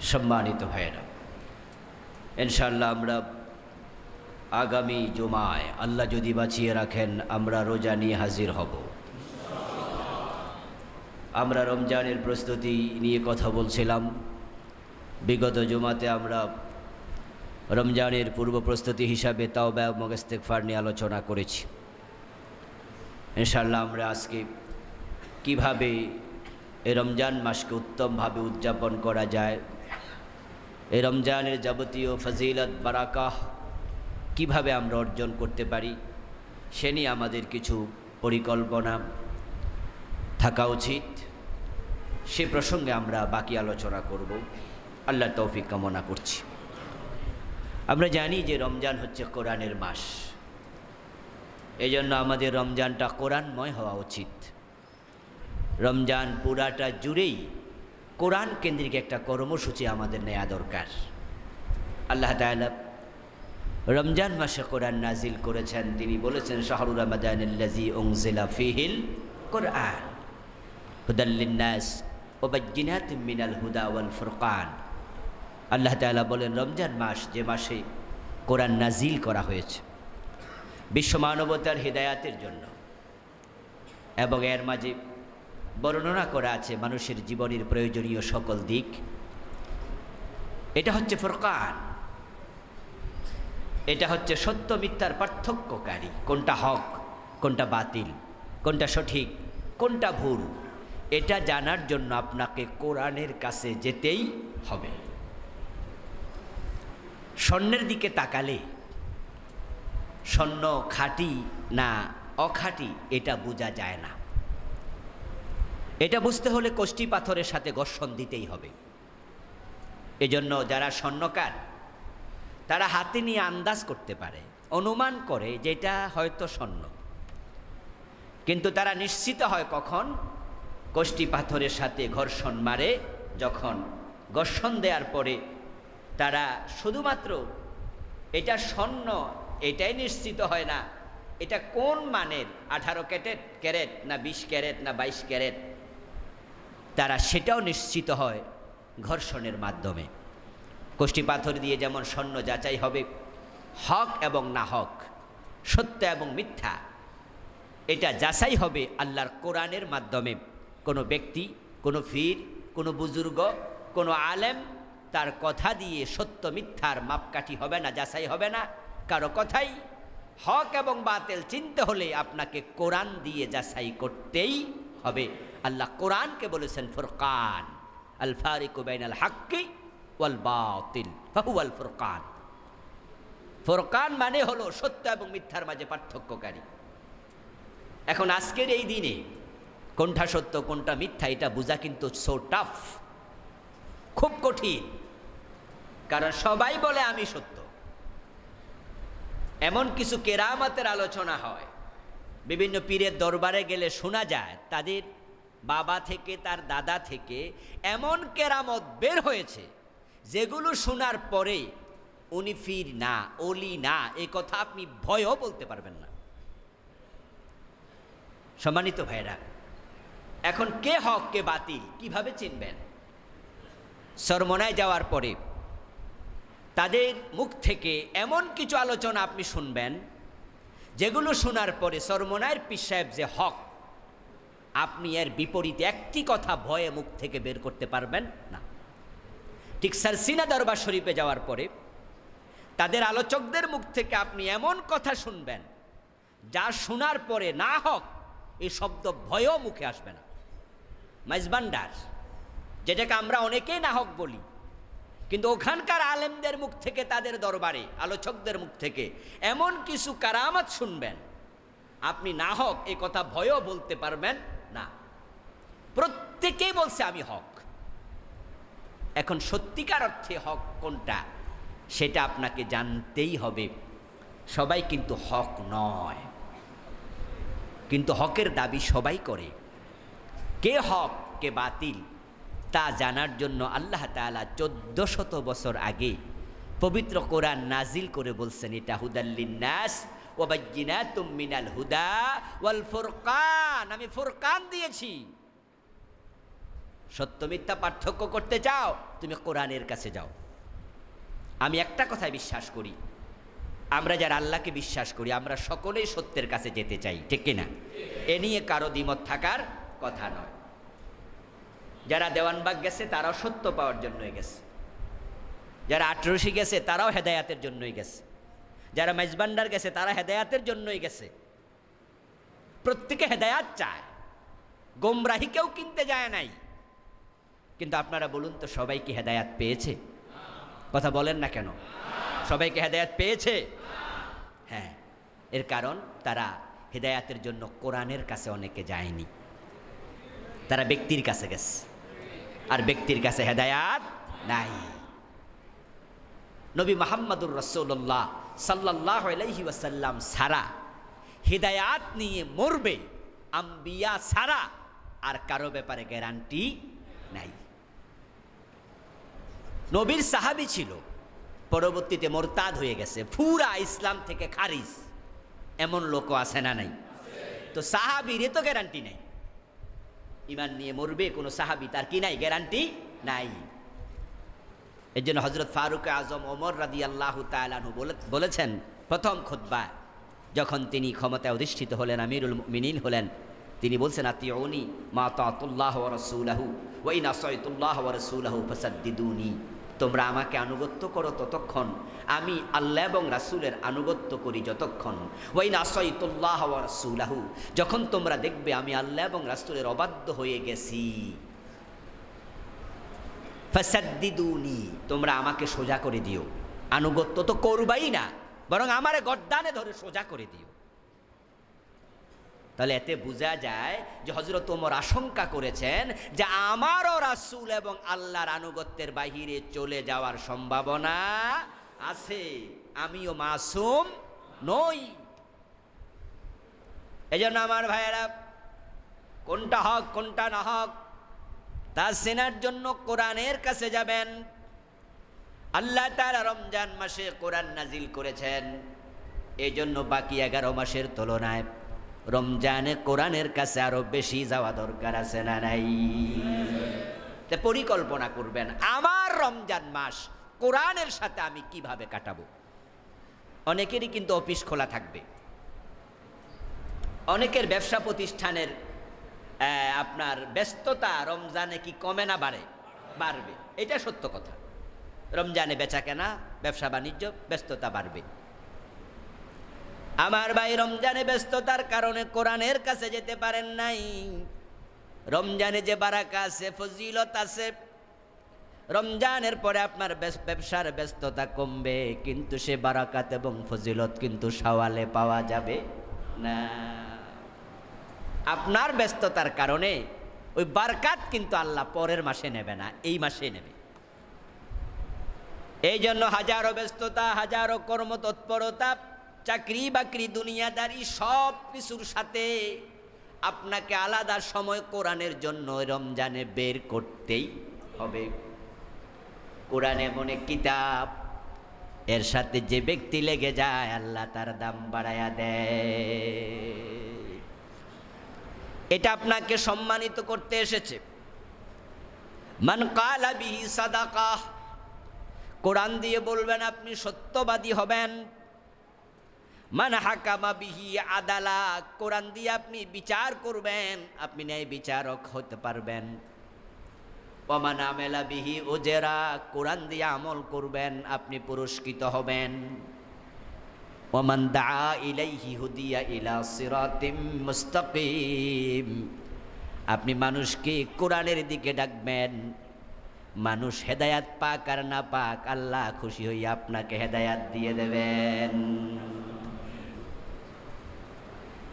সম্মানিত ভাইয়েরা, ইনশাআল্লাহ আমরা আগামী জুমায় আল্লাহ যদি বাঁচিয়ে রাখেন আমরা রোজা নিয়ে হাজির হব। আমরা রমজানের প্রস্তুতি নিয়ে কথা বলছিলাম। বিগত জুমাতে আমরা রমজানের পূর্ব প্রস্তুতি হিসাবে তাওবা এবং ইস্তেগফার নিয়ে আলোচনা করেছি। ইনশাআল্লাহ আমরা আজকে কিভাবে এই রমজান মাসকে উত্তমভাবে উদযাপন করা যায়, এই রমজানের যাবতীয় ফজিলত বারাকাহ কিভাবে আমরা অর্জন করতে পারি সে নিয়ে আমাদের কিছু পরিকল্পনা থাকা উচিত। সে প্রসঙ্গে আমরা বাকি আলোচনা করব। আল্লাহ তৌফিক কামনা করছি। আমরা জানি যে রমজান হচ্ছে কোরআনের মাস, এই জন্য আমাদের রমজানটা কোরআনময় হওয়া উচিত। রমজান পুরাটা জুড়েই কোরআন কেন্দ্রিক একটা কর্মসূচি আমাদের নেওয়া দরকার। আল্লাহ তাআলা রমজান মাসে কোরআন নাজিল করেছেন। তিনি বলেছেন, শাহরু রমাদানিল্লাযী উনজিলা ফীহিল কোরআন হুদাল লিন্নাস ওয়া বায়্যিনাতিম মিনাল হুদা ওয়াল ফুরকান। আল্লাহ তাআলা বলেন, রমজান মাস যে মাসে কোরআন নাজিল করা হয়েছে বিশ্ব মানবতার হিদায়াতের জন্য, এবং এর মাঝে বর্ণনা করা আছে মানুষের জীবনের প্রয়োজনীয় সকল দিক। এটা হচ্ছে ফুরকান, এটা হচ্ছে সত্য মিথ্যার পার্থক্যকারী। কোনটা হক, কোনটা বাতিল, কোনটা সঠিক, কোনটা ভুল, এটা জানার জন্য আপনাকে কোরআনের কাছে যেতেই হবে। স্বর্ণের দিকে তাকালে স্বর্ণ খাঁটি না অখাঁটি এটা বোঝা যায় না। এটা বুঝতে হলে কষ্টি পাথরের সাথে ঘর্ষণ দিতেই হবে। এজন্য যারা স্বর্ণকার তারা হাতে নিয়ে আন্দাজ করতে পারে, অনুমান করে যেটা হয়তো স্বর্ণ, কিন্তু তারা নিশ্চিত হয় কখন? কষ্টি পাথরের সাথে ঘর্ষণ মারে। যখন ঘর্ষণ দেওয়ার পরে তারা শুধুমাত্র এটা স্বর্ণ এটাই নিশ্চিত হয় না, এটা কোন মানের, 18 ক্যারেট না 20 ক্যারেট না 22 ক্যারেট, তারা সেটাও নিশ্চিত হয় ঘর্ষণের মাধ্যমে। কষ্টি পাথর দিয়ে যেমন স্বর্ণ যাচাই হবে, হক এবং না হক, সত্য এবং মিথ্যা, এটা যাচাই হবে আল্লাহর কোরআনের মাধ্যমে। কোনো ব্যক্তি, কোনো পীর, কোনো বুজুর্গ, কোনো আলেম তার কথা দিয়ে সত্য মিথ্যার মাপকাঠি হবে না, যাচাই হবে না। কারো কথাই হক এবং বাতিল চিনতে হলে আপনাকে কোরআন দিয়ে যাচাই করতেই হবে। আল্লাহ কোরআনকে বলেছেন ফুরকান, আল ফারিকু বাইনাল হাক্কি ওয়াল বাতিল ফাহুয়াল ফুরকান। ফুরকান মানে হলো সত্য এবং মিথ্যার মাঝে পার্থক্যকারী। এখন আজকের এই দিনে কোনটা সত্য কোনটা মিথ্যা এটা বোঝা কিন্তু সো টাফ, খুব কঠিন। কারণ সবাই বলে আমি সত্য। এমন কিছু কেরামতের আলোচনা হয়, বিভিন্ন পীরের দরবারে গেলে শোনা যায় তাদের বাবা থেকে তার দাদা থেকে এমন কেরামত বের হয়েছে যেগুলো শোনার পরে উনি পীর না, ওলি না, এই কথা আপনি ভয়ও বলতে পারবেন না। সম্মানিত ভাইরা, এখন কে হক কে বাতিল কিভাবে চিনবেন? চরমোনায় যাওয়ার পরে তাদের মুখ থেকে এমন কিছু আলোচনা আপনি শুনবেন যেগুলো শোনার পরে চরমোনায়ের পীর সাহেব যে হক, আপনি এর বিপরীতে একটি কথা ভয়ে মুখ থেকে বের করতে পারবেন না। ঠিক সারসিনা দরবার শরীফে যাওয়ার পরে তাদের আলোচকদের মুখ থেকে আপনি এমন কথা শুনবেন যা শোনার পরে না হক এই শব্দ ভয়ও মুখে আসবে না। মাইজবান্ডার, যেটাকে আমরা অনেকেই না হক বলি, কিন্তু ওখানকার আলেমদের মুখ থেকে, তাদের দরবারে আলোচকদের মুখ থেকে এমন কিছু কারামত শুনবেন আপনি না হক এই কথা ভয়ও বলতে পারবেন না। প্রত্যেকেই বলছে আমি হক। এখন সত্যিকার অর্থে হক কোনটা সেটা আপনাকে জানতেই হবে। সবাই কিন্তু হক নয়, কিন্তু হকের দাবি সবাই করে। কে হক কে বাতিল তা জানার জন্য আল্লাহ তাআলা 1400 বছর আগে পবিত্র কোরআন নাজিল করে বলছেন, এটা হুদাল লিন্নাস ওয়া বায়্যিনাতুম মিনাল হুদা ওয়াল ফুরকান। আমি ফুরকান দিয়েছি। সত্য মিথ্যা পার্থক্য করতে চাও, তুমি কোরআনের কাছে যাও। আমি একটা কথায় বিশ্বাস করি, আমরা যারা আল্লাহকে বিশ্বাস করি আমরা সকলেই সত্যের কাছে যেতে চাই, ঠিক কিনা? এ নিয়ে কারো দ্বিমত থাকার কথা নয়। যারা দেওয়ানবাগ গেছে তারাও সত্য পাওয়ার জন্যই গেছে, যারা আটরশি গেছে তারাও হেদায়াতের জন্যই গেছে, যারা মেজবান্ডার গেছে তারা হেদায়াতের জন্যই গেছে। প্রত্যেকে হেদায়াত চায়, গোমরাহি কেউ কিনতে যায় নাই। কিন্তু আপনারা বলুন তো, সবাই কি হেদায়াত পেয়েছে? কথা বলেন না কেন? সবাইকে হেদায়াত পেয়েছে? হ্যাঁ, এর কারণ তারা হেদায়াতের জন্য কোরআনের কাছে অনেকে যায়নি, তারা ব্যক্তির কাছে গেছে, আর ব্যক্তির কাছে হেদায়াত নাই। নবী মুহাম্মদুর রাসূলুল্লাহ সাল্লাল্লাহু আলাইহি ওয়াসাল্লাম ছাড়া হিদায়াত নিয়ে মরবে আম্বিয়া ছাড়া আর কারো ব্যাপারে গ্যারান্টি নাই। নবীর সাহাবী ছিল, পরবর্তীতে মোরতাদ হয়ে গেছে, পুরা ইসলাম থেকে খারিজ, এমন লোকও আছে না নাই? তো সাহাবীর তো গ্যারান্টি নাই, ঈমান নিয়ে মরবে কোনো সাহাবী, তার কি নাই? গ্যারান্টি নাই। এর জন্য হযরত ফারুক আজম ওমর রাদিয়াল্লাহু তাআলা আনহু বলেছেন প্রথম খুতবায়, যখন তিনি ক্ষমতায় অধিষ্ঠিত হলেন, আমিরুল মুমিনিন হলেন, তিনি বলছেন আতিউনি মা তাআতুল্লাহ ওয়া রাসূলুহু ওয়া ইন আসাইতুল্লাহ ওয়া রাসূলুহু ফাসাদ্দিদুনি। তোমরা আমাকে আনুগত্য করো ততক্ষণ, আমি আল্লাহ এবং রাসূলের আনুগত্য করি যতক্ষণ। ওয়া ইন আসাইতুল্লাহ ওয়া রাসূলুহু, যখন তোমরা দেখবে আমি আল্লাহ এবং রাসূলের অবাধ্য হয়ে গেছি, ফাসাদ্দিদুনি, তোমরা আমাকে সোজা করে দিও। আনুগত্য তো করবাই না, বরং আমারে গর্দানে ধরে সোজা করে দিও। তাহলে এতে বোঝা যায় যে হযরত ওমর আশঙ্কা করেছেন যে আমারও রাসূল এবং আল্লাহর আনুগত্যের বাহিরে চলে যাওয়ার সম্ভাবনা আছে, আমিও মাসুম নই। এজন্য আমার ভাইয়েরা, কোনটা হক কোনটা না হক তা চেনার জন্য কোরআনের কাছে যাবেন। আল্লাহ তাআলা রমজান মাসে কোরআন নাজিল করেছেন, এই জন্য বাকি 11 মাসের তুলনায় রমজানে কোরআনের কাছে আরো বেশি যাওয়া দরকার আছে না নাই? পরিকল্পনা করবেন, আমার রমজান মাস কোরআনের সাথে আমি কিভাবে কাটাবো। অনেকেরই কিন্তু অফিস খোলা থাকবে, অনেকের ব্যবসা প্রতিষ্ঠানের আপনার ব্যস্ততা রমজানে কি কমে না বাড়ে? বাড়বে, এটা সত্য কথা। রমজানে বেচা কেনা, ব্যবসা বাণিজ্য, ব্যস্ততা বাড়বে। আমার ভাই রমজানে ব্যস্ততার কারণে কোরআনের কাছে যেতে পারেন নাই। রমজানে যে বারাকা আছে, ফজিলত আছে, রমজানের পরে আপনার ব্যবসার ব্যস্ততা কমবে, কিন্তু সে বারাকাত এবং ফজিলত কিন্তু শাওয়ালে পাওয়া যাবে না। আপনার ব্যস্ততার কারণে ওই বারাকাত কিন্তু আল্লাহ পরের মাসে নেবে না, এই মাসে নেবে। এই জন্য হাজারো ব্যস্ততা, হাজারো কর্মতৎপরতা, চাকরি বাকরি, দুনিয়াদারি, সব কিছুর সাথে আপনাকে আলাদা সময় কোরআনের জন্য রমজানে বের করতেই হবে। কোরআন এমন এক কিতাব, এর সাথে যে ব্যক্তি লেগে যায় আল্লাহ তার দাম বাড়ায়া দেয়। এটা আপনাকে সম্মানিত করতে এসেছে। মান কালা বিহি সাদাকাহ, কোরআন দিয়ে বলবেন আপনি সত্যবাদী হবেন। মান হাকামা বিহি আদালা, কোরআন দিয়ে আপনি বিচার করবেন, আপনি ন্যায় বিচারক হতে পারবেন। ওমান আমেলা বিহি উজরা, কোরআন দিয়ে আমল করবেন, আপনি পুরস্কৃত হবেন। ওমান দা ইলাইহি হুদিয়া ইলা সিরাতিম মুস্তাকিম, আপনি মানুষকে কোরআনের দিকে ডাকবেন, মানুষ হেদায়াত পাক আর না পাক আল্লাহ খুশি হইয়া আপনাকে হেদায়াত দিয়ে দেবেন।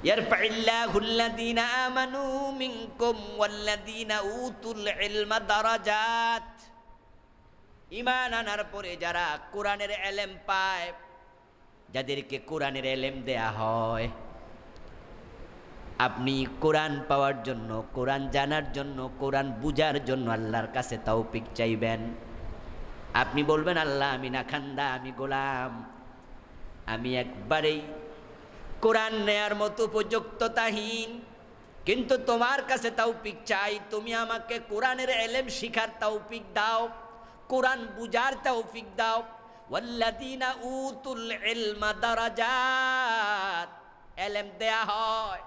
ইয়ারফাইল্লাহু আল্লাযীনা আমানু মিনকুম ওয়াল্লাযীনা উতুল ইলমা দারাজাত, ঈমান আনার পরে যারা কোরআনের ইলম পায়, যাদেরকে কোরআনের ইলম দেয়া হয়, আপনি কোরআন পাওয়ার জন্য, কোরআন জানার জন্য, কোরআন বুঝার জন্য আল্লাহর কাছে তৌফিক চাইবেন। আপনি বলবেন আল্লাহ আমি না খান্দা, আমি গোলাম, আমি একবারেই কোরআন নেয়ার মতো উপযুক্ততাহীন, কিন্তু তোমার কাছে তৌফিক চাই, তুমি আমাকে কোরআনের ইলম শিখার তৌফিক দাও, কোরআন বুঝার তৌফিক দাও। ওয়াল্লাযীনা উতুল ইলমা দারাজাত, ইলম দেয়া হয়,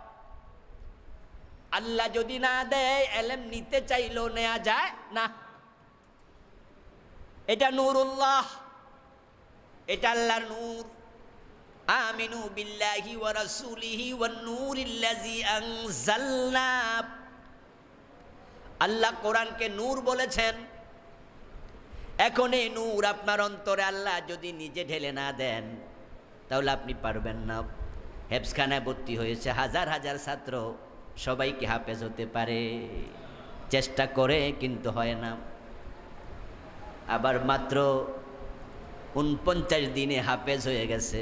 আল্লাহ যদি না দেয় ইলম নিতে চাইলেও নেওয়া যায় না। এটা নূরুল্লাহ, এটা আল্লাহর নূর। আমিনু বিল্লাহি ওয়া রাসূলিহি ওয়ান নূরিল্লাযী আনজালনা। আল্লাহ কোরআনকে নূর বলেছেন। এখন এই নূর আপনার অন্তরে আল্লাহ যদি নিজে ঢেলে না দেন তাহলে আপনি পারবেন না। হেফজখানায় ভর্তি হয়েছে হাজার হাজার ছাত্র, সবাইকে হাফেজ হতে পারে, চেষ্টা করে কিন্তু হয় না। আবার মাত্র 49 দিনে হাফেজ হয়ে গেছে,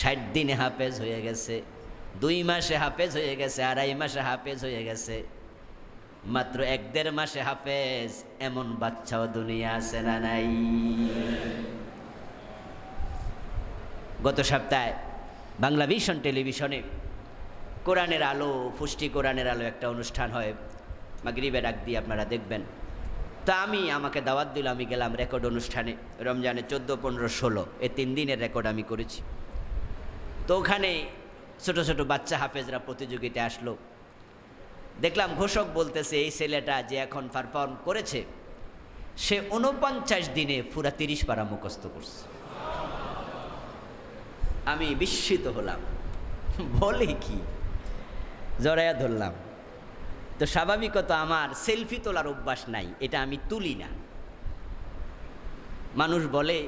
60 দিনে হাফেজ হয়ে গেছে, 2 মাসে হাফেজ হয়ে গেছে, 2.5 মাসে হাফেজ হয়ে গেছে, মাত্র 1-1.5 মাসে হাফেজ, এমন বাচ্চাও দুনিয়া আছে না নাই? গত সপ্তাহে বাংলা ভিশন টেলিভিশনে কোরআনের আলো, পুষ্টি কোরআনের আলো একটা অনুষ্ঠান হয়, মাগরিবে ডাক দিয়ে আপনারা দেখবেন। তা আমাকে দাওয়াত দিল, আমি গেলাম রেকর্ড অনুষ্ঠানে। রমজানে 14, 15, 16 এই 3 দিনের রেকর্ড আমি করেছি। তো ওখানে ছোট ছোট বাচ্চা হাফেজরা প্রতিযোগিতায় আসলো। দেখলাম ঘোষক বলতেছে এই ছেলেটা যে এখন পারফর্ম করেছে সে 49 দিনে পুরা 30 পারা মুখস্থ করছে। আমি বিস্মিত হলাম, বলে কি, জড়াইয়া ধরলাম। তো স্বাভাবিকত আমার সেলফি তোলার অভ্যাস নাই, এটা আমি তুলি না। মানুষ বলে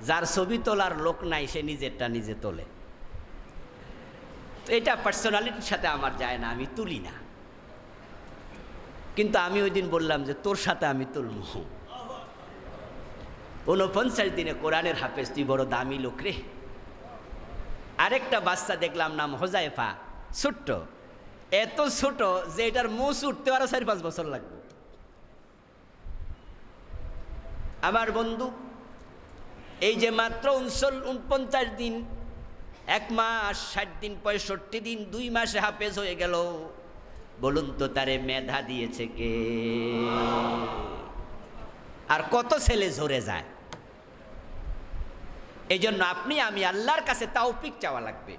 যার ছবি তোলার লোক নাই সে নিজেরটা নিজে তোলে। তো এটা পার্সোনালিটির সাথে আমার যায় না, আমি তুলি না। কিন্তু আমি ওই দিন বললাম যে তোর সাথে আমি তুলব। 49 দিনে কোরআনের হাফেজ, তুই বড় দামি লোক রে। আরেকটা বাচ্চা দেখলাম, নাম হোজাইফা, ছোট্ট, এত ছোট যে এটার মুছ উঠতে আরো 4-5 বছর লাগবে। আমার বন্ধু এই যে মাত্র 49 দিন, 1 মাস 60 দিন, 65 দিন, 2 মাসে হাফেজ হয়ে গেল, বলুন তো তারে মেধা দিয়েছে কে? আর কত ছেলে ঝরে যায়। এই জন্য আমি আল্লাহর কাছে তৌফিক চাওয়া লাগবে।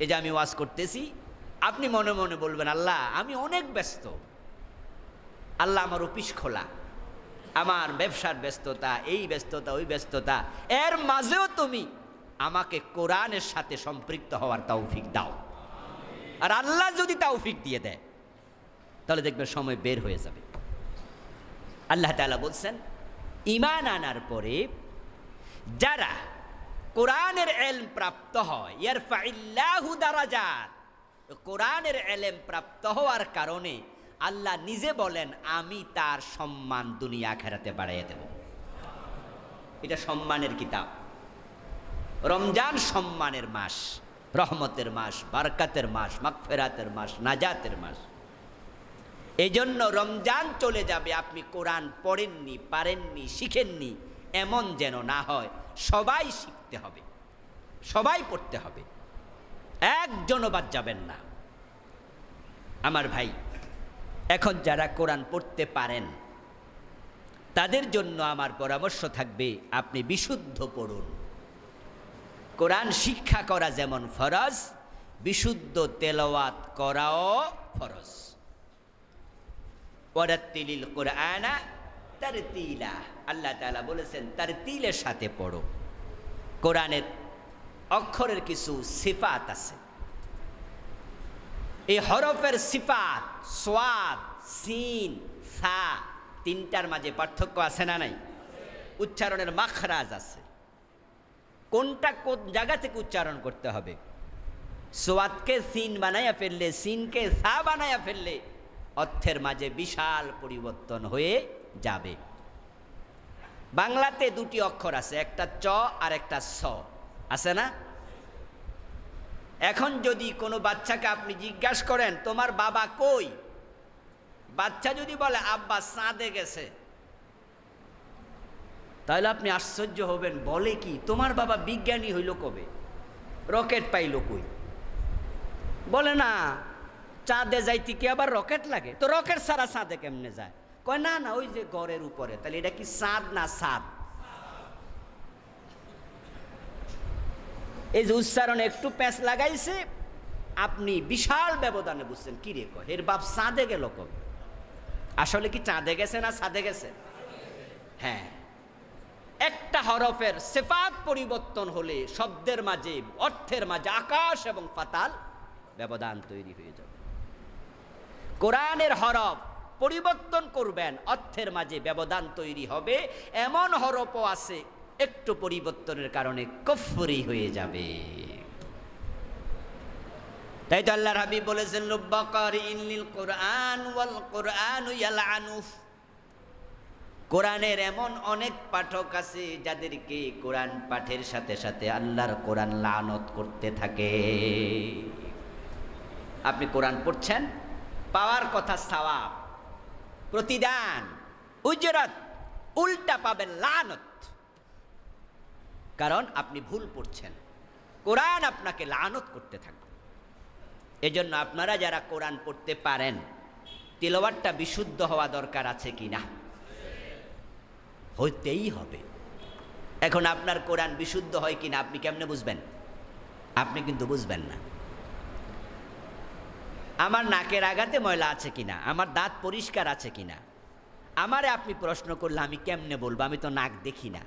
এই যে আমি ওয়াজ করতেছি, আপনি মনে মনে বলবেন আল্লাহ আমি অনেক ব্যস্ত, আল্লাহ আমার অফিস খোলা, আমার ব্যবসার ব্যস্ততা, এই ব্যস্ততা, ওই ব্যস্ততা, এর মাঝেও তুমি আমাকে কোরআনের সাথে সম্পৃক্ত হওয়ার তৌফিক দাও। আর আল্লাহ যদি তৌফিক দিয়ে দেয় তাহলে দেখবেন সময় বের হয়ে যাবে। আল্লাহ তাআলা বলছেন ঈমান আনার পরে যারা কোরআনের ইলম প্রাপ্ত হয়, ইয়ারফাইল্লাহু দারাজাত, কোরআনের ইলম প্রাপ্ত হওয়ার কারণে আল্লাহ নিজে বলেন আমি তার সম্মান দুনিয়া আখিরাতে বাড়াইয়া দেব। এটা সম্মানের কিতাব। রমজান সম্মানের মাস, রহমতের মাস, বারকাতের মাস, মাগফিরাতের মাস, নাজাতের মাস। এই জন্য রমজান চলে যাবে আপনি কোরআন পড়েননি, পারেননি, শিখেননি, এমন যেন না হয়। সবাই শিখতে হবে, সবাই পড়তে হবে, একজনও বাদ যাবেন না। আমার ভাই, এখন যারা কোরআন পড়তে পারেন তাদের জন্য আমার পরামর্শ থাকবে আপনি বিশুদ্ধ পড়ুন। কোরআন শিক্ষা করা যেমন ফরজ, বিশুদ্ধ তেলাওয়াত করাও ফরজ। ওয়ারাত্তিলিল কুরআনা তারতিলা, আল্লাহ তাআলা বলেছেন তারতিলের সাথে পড়ো। কোরআনের অক্ষরের কিছু সিফাত আছে, এই হরফের সিফাত, সোয়াদ, সিন, সা, তিনটার মাঝে পার্থক্য আছে না নাই? উচ্চারণের মাখরাজ আছে, কোনটা কোন জায়গা থেকে উচ্চারণ করতে হবে। সোয়াদকে সিন বানাইয়া ফেললে, সিনকে সা বানাইয়া ফেললে অর্থের মাঝে বিশাল পরিবর্তন হয়ে যাবে। বাংলাতে 2টি অক্ষর আছে, একটা চ আর একটা স, আছে না? এখন যদি কোনো বাচ্চাকে আপনি জিজ্ঞাসা করেন তোমার বাবা কই, বাচ্চা যদি বলে আব্বা চাঁদে গেছে, তাহলে আপনি আশ্চর্য হবেন, বলে কি তোমার বাবা বিজ্ঞানী হইল কবে, রকেট পাইল কই? বলে না চাঁদে যাইতে কি আবার রকেট লাগে? তো রকেট ছাড়া চাঁদে কেমনে যায়? কয় না না, ওই যে গড়ের উপরে। তাহলে এটা কি চাঁদ না সাদ? এই যে উচ্চারণে একটু প্যাঁচ লাগাইছে, আপনি বিশাল ব্যবধানে বুঝছেন কি রে কয় এর বাপ চাঁদে গেল কবে? আসলে কি চাঁদে গেছে না সাদে গেছে? হ্যাঁ, একটা হরফের সিফাত পরিবর্তন হলে শব্দের মাঝে, অর্থের মাঝে আকাশ এবং পাতাল ব্যবধান তৈরি হয়ে যাবে। কোরআনের হরফ পরিবর্তন করবেন, অর্থের মাঝে ব্যবধান তৈরি হবে। এমন হরফও আছে একটু পরিবর্তনের কারণে কুফরি হয়ে যাবে। তাই তো আল্লাহর হাবিব বলেছেন, লুব্বাকারিন লিল কুরআন ওয়াল কুরআনু ইয়ালআনু। কোরআনের এমন অনেক পাঠক আছে যাদেরকে কোরআন পাঠের সাথে সাথে আল্লাহর কোরআন লানত করতে থাকে। আপনি কোরআন পড়ছেন, পাওয়ার কথা সওয়াব, প্রতিদান, উজরাত, উল্টা পাবেন লানত। কারণ আপনি ভুল পড়ছেন, কোরআন আপনাকে লানত করতে থাকবে। এজন্য আপনারা যারা কোরআন পড়তে পারেন, তিলাওয়াতটা বিশুদ্ধ হওয়া দরকার আছে কিনা? হইতেই হবে। এখন আপনার কোরআন বিশুদ্ধ হয় কিনা আপনি কেমনে বুঝবেন? আপনি কিন্তু বুঝবেন না। আমার নাকের আগাতে ময়লা আছে কিনা, আমার দাঁত পরিষ্কার আছে কিনা, আমারে আপনি প্রশ্ন করলে আমি কেমনে বলবো? আমি তো নাক দেখি না,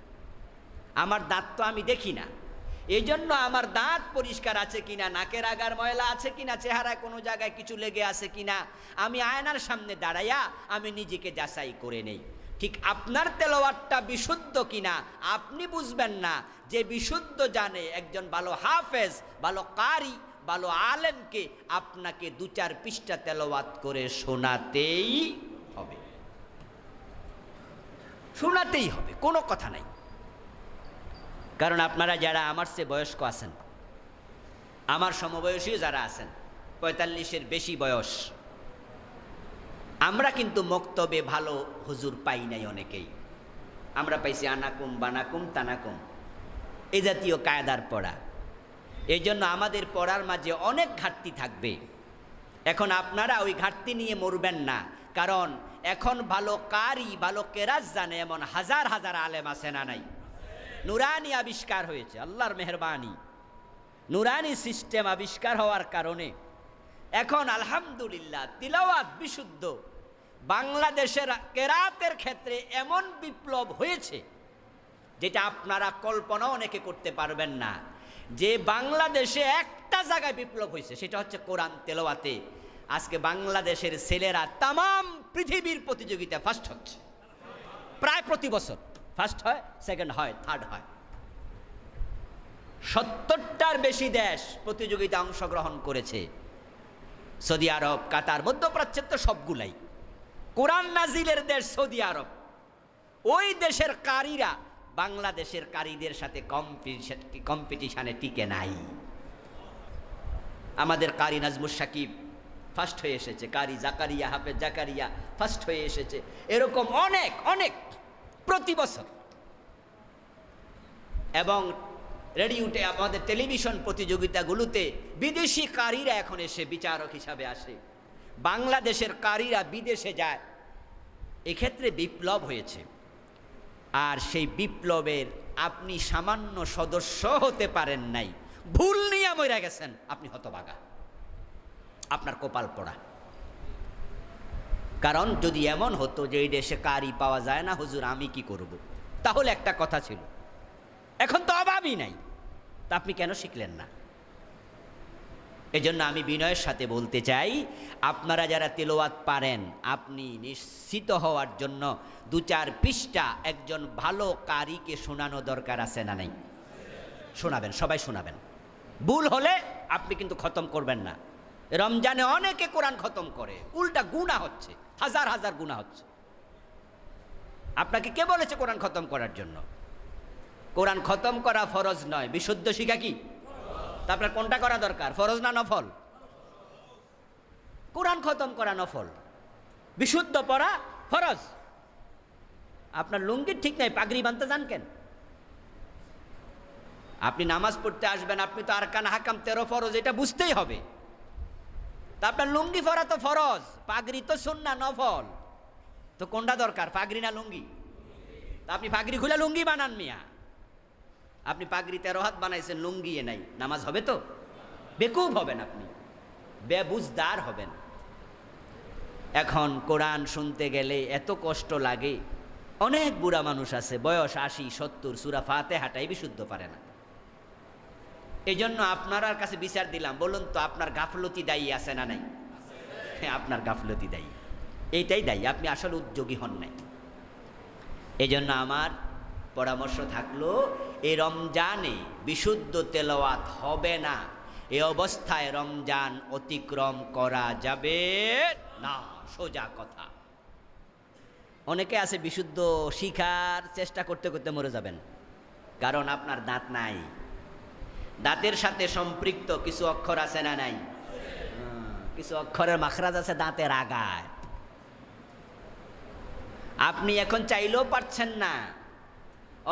আমার দাঁত তো আমি দেখি না। এই জন্য আমার দাঁত পরিষ্কার আছে কিনা, নাকের আগার ময়লা আছে কিনা, চেহারায় কোনো জায়গায় কিছু লেগে আছে কিনা, আমি আয়নার সামনে দাঁড়াইয়া আমি নিজেকে যাচাই করে নেই। ঠিক আপনার তেলাওয়াতটা বিশুদ্ধ কিনা আপনি বুঝবেন না। যে বিশুদ্ধ জানে, একজন ভালো হাফেজ, ভালো কারি, ভালো আলেমকে আপনাকে 2-4 পৃষ্ঠা তেলাওয়াত করে শোনাতেই হবে, শোনাতেই হবে, কোনো কথা নাই। কারণ আপনারা যারা আমার চেয়ে বয়স্ক আছেন, আমার সমবয়সী যারা আছেন, 45-এর বেশি বয়স, আমরা কিন্তু মক্তবে ভালো হুজুর পাই নাই অনেকেই। আমরা পাইছি আনাকুম বানাকুম তানাকুম, এই জাতীয় কায়দার পড়া। এই জন্য আমাদের পড়ার মাঝে অনেক ঘাটতি থাকবে। এখন আপনারা ওই ঘাটতি নিয়ে মরবেন না, কারণ এখন ভালো কারি, ভালো কেরাত জানে এমন হাজার হাজার আলেম আছে না নাই? নুরানি আবিষ্কার হয়েছে, আল্লাহর মেহরবানি। নুরানি সিস্টেম আবিষ্কার হওয়ার কারণে এখন আলহামদুলিল্লাহ তিলাওয়াত বিশুদ্ধ। বাংলাদেশের কেরাতের ক্ষেত্রে এমন বিপ্লব হয়েছে যেটা আপনারা কল্পনা অনেকে করতে পারবেন না। যে বাংলাদেশে একটা জায়গায় বিপ্লব হয়েছে, সেটা হচ্ছে কোরআন তেলাওয়াতে। আজকে বাংলাদেশের ছেলেরা তামাম পৃথিবীর প্রতিযোগিতা ফার্স্ট হচ্ছে, প্রায় প্রতি বছর ফার্স্ট হয়, সেকেন্ড হয়, থার্ড হয়। 70টার বেশি দেশ প্রতিযোগিতা অংশগ্রহণ করেছে। সৌদি আরব, কাতার, মধ্যপ্রাচ্যের তো সবগুলাই কোরআন নাজিলের দেশ সৌদি আরব। ওই দেশের কারীরা বাংলাদেশের কারীদের সাথে কম্পিটিশনে টিকে নাই। আমাদের কারি নাজমুস সাকিব ফার্স্ট হয়ে এসেছে, কারি জাকারিয়া, হাফেজ জাকারিয়া ফার্স্ট হয়ে এসেছে। এরকম অনেক অনেক প্রতি বছর। এবং রেডিওতে, আমাদের টেলিভিশন প্রতিযোগিতাগুলোতে বিদেশি কারীরা এখন এসে বিচারক হিসাবে আসে, বাংলাদেশের কারীরা বিদেশে যায়। এক্ষেত্রে বিপ্লব হয়েছে। আর সেই বিপ্লবের আপনি সামান্য সদস্য হতে পারেন নাই, ভুল নিয়ে মরে গেছেন, আপনি হতভাগা, আপনার কপাল পোড়া। কারণ যদি এমন হতো যে এই দেশে কারি পাওয়া যায় না, হুজুর আমি কি করব, তাহলে একটা কথা ছিল। এখন তো অভাবই নাই, তা আপনি কেন শিখলেন না? এজন্য আমি বিনয়ের সাথে বলতে চাই, আপনারা যারা তেলাওয়াত পারেন, আপনি নিশ্চিত হওয়ার জন্য 2-4 পৃষ্ঠা একজন ভালো কারিকে শোনানো দরকার আছে না নাই? শোনাবেন, সবাই শোনাবেন। ভুল হলে আপনি কিন্তু খতম করবেন না। রমজানে অনেকে কোরআন খতম করে, উল্টা গুনাহ হচ্ছে, হাজার হাজার গুনাহ হচ্ছে। আপনাকে কে বলেছে কোরআন খতম করার জন্য? কোরআন খতম করা ফরজ নয়, বিশুদ্ধ শিখা কি? তারপরে কোনটা করা দরকার, ফরজ না নফল? কোরআন খতম করা নফল, বিশুদ্ধ পড়া ফরজ। আপনার লুঙ্গি ঠিক নাই, পাগড়ি বাঁধতে জান কেন? আপনি নামাজ পড়তে আসবেন, আপনি তো আরকান হাকাম 13 ফরজ এটা বুঝতেই হবে। তা আপনার লুঙ্গি পরা তো ফরজ, পাগড়ি তো সুন্নাহ নফল, তো কোনটা দরকার, পাগড়ি না লুঙ্গি? তা আপনি পাগড়ি খুলে লুঙ্গি বানান মিয়া। আপনি পাগড়ি 13 হাত বানাইছেন, লুঙ্গি এ নাই, নামাজ হবে তো? বেকুব হবেন আপনি, বেবুজদার হবেন। এখন কোরআন শুনতে গেলে এত কষ্ট লাগে। অনেক বুড়া মানুষ আছে, বয়স 80 70, সূরা ফাতিহাটাই বিশুদ্ধ পারে না। এই জন্য আপনার কাছে বিচার দিলাম, বলুন তো আপনার গাফলতি দায়ী আছে না নাই? হ্যাঁ, আপনার গাফলতি দায়ী, এইটাই দায়ী, আপনি আসলে উদ্যোগী হন নাই। এই জন্য আমার পরামর্শ থাকলো, এই রমজানে বিশুদ্ধ তেলাওয়াত হবে না, এই অবস্থায় রমজান অতিক্রম করা যাবে না, সোজা কথা। অনেকে আছে বিশুদ্ধ শিখার চেষ্টা করতে করতে মরে যাবেন, কারণ আপনার দাঁত নাই। দাঁতের সাথে সম্পৃক্ত কিছু অক্ষর আছে না নাই? কিছু অক্ষরের মাখরাজ আছে দাঁতের আগায়, আপনি এখন চাইলেও পারছেন না।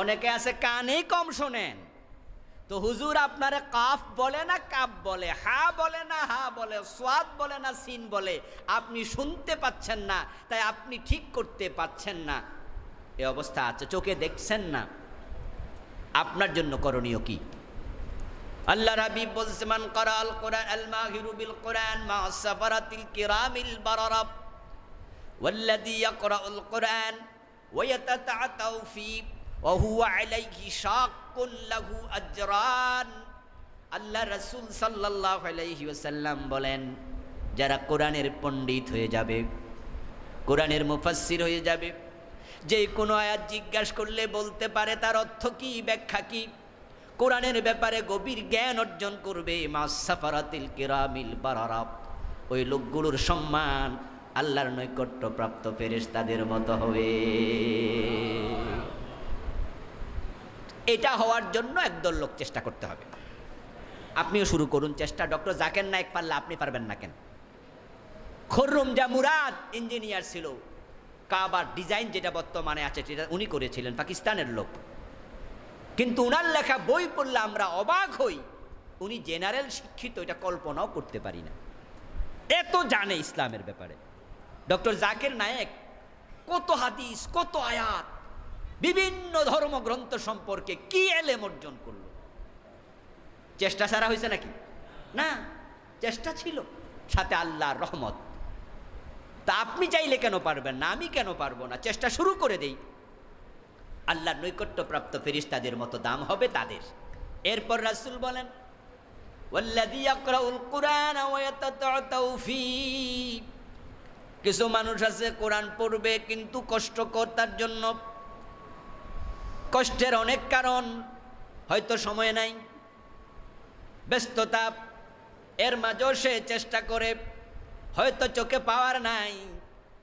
অনেকে আছে কানেই কম শোনেন, তো হুজুর আপনারে কাফ বলে না কাপ বলে, হা বলে না হা বলে, সোয়াদ বলে না সিন বলে, আপনি শুনতে পাচ্ছেন না, তাই আপনি ঠিক করতে পাচ্ছেন না। এই অবস্থা আছে, চোখে দেখছেন না। আপনার জন্য করণীয় কি? আল্লাহ রাব্বি বলছে, মান ক্বারাআল কুরআন আল মাহিরু বিল কুরআন মা সাফারাতিল কিরামিল বারারা ওয়াল্লাযী ইয়াকরাউল কুরআন ওয়া ইয়াতাতাআতাউ ফী ওয়া হুয়া আলাইহি শাক্কুন লাহু আজরান। আল্লাহ রাসূল সাল্লাল্লাহু আলাইহি ওয়াসাল্লাম বলেন, যারা কোরআনের পণ্ডিত হয়ে যাবে, কোরআনের মুফাসসির হয়ে যাবে, যে কোনো আয়াত জিজ্ঞাসা করলে বলতে পারে তার অর্থ কি, ব্যাখ্যা কি, কোরআনের ব্যাপারে গভীর জ্ঞান অর্জন করবে, মা সাফারাতিল কিরামিল বারারা, ওই লোকগুলোর সম্মান আল্লাহর নৈকট্যপ্রাপ্ত ফেরেশতাদের মতো হবে। এটা হওয়ার জন্য একদল লোক চেষ্টা করতে হবে। আপনিও শুরু করুন চেষ্টা। ডক্টর জাকির নায়েক পারলে আপনি পারবেন না কেন? খুররুম মুরাদ ইঞ্জিনিয়ার ছিল, কাবার ডিজাইন যেটা বর্তমানে আছে সেটা উনি করেছিলেন, পাকিস্তানের লোক। কিন্তু উনার লেখা বই পড়লে আমরা অবাক হই, উনি জেনারেল শিক্ষিত, এটা কল্পনাও করতে পারি না, এত জানে ইসলামের ব্যাপারে। ডক্টর জাকির নায়েক কত হাদিস, কত আয়াত, বিভিন্ন ধর্মগ্রন্থ সম্পর্কে কি এলেম অর্জন করলো। চেষ্টা ছাড়া হয়েছে নাকি? না, চেষ্টা ছিল, সাথে আল্লাহর রহমত। তা আপনি চাইলে কেন পারবেন না, আমি কেন পারবো না? চেষ্টা শুরু করে দেই, আল্লাহর নৈকট্যপ্রাপ্ত ফেরেশতাদের মতো দাম হবে তাদের। এরপর রাসূল বলেন, ওয়াল্লাযী ইয়াকরাউল কুরআন ওয়া ইয়াতাতাআতাউ ফী, কিছু মানুষ আছে কোরআন পড়বে কিন্তু কষ্টকর তার জন্য। কষ্টের অনেক কারণ, হয়তো সময় নাই, ব্যস্ততা, এর মাঝেও সে চেষ্টা করে, হয়তো চোখে পাওয়ার নাই,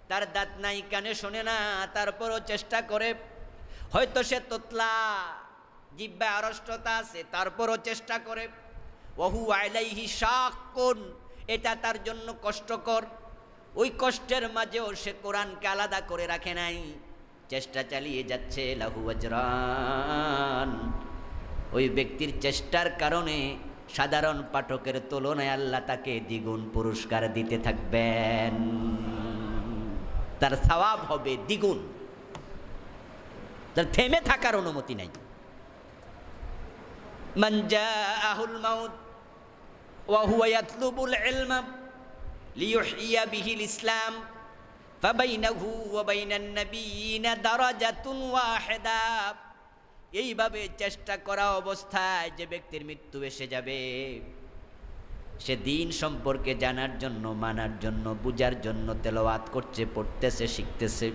তার দাঁত নাই, কানে শোনে না, তারপরও চেষ্টা করে, হয়তো সে তোতলা, জিহ্বায় আড়ষ্টতা আছে, তারপরও চেষ্টা করে। ওহু আলাইহি শাক্কুন, এটা তার জন্য কষ্টকর। ওই কষ্টের মাঝেও সে কোরআনকে আলাদা করে রাখে নাই, চেষ্টা চালিয়ে যাচ্ছে, লাহু আজরান। ওই ব্যক্তির চেষ্টার কারণে সাধারণ পাঠকের তুলনায় আল্লাহ তাকে দ্বিগুণ পুরস্কার দিতে থাকবেন, তার সওয়াব হবে দ্বিগুণ, তার থেমে থাকার অনুমতি নাই। মান জাআহুল মাউত ওয়া হুয়া ইয়াতলুবুল ইলমা লিইউহইয়া বিহিল ইসলাম ফাবাইনাহু ওয়া বাইনান নাবিয়িনা দারাজাতুন ওয়াহিদা। এইভাবে চেষ্টা করা অবস্থায় যে ব্যক্তির মৃত্যু এসে যাবে, সে দিন সম্পর্কে জানার জন্য, মানার জন্য, বুঝার জন্য তেলাওয়াত করছে, পড়তেছে, শিখতেছে,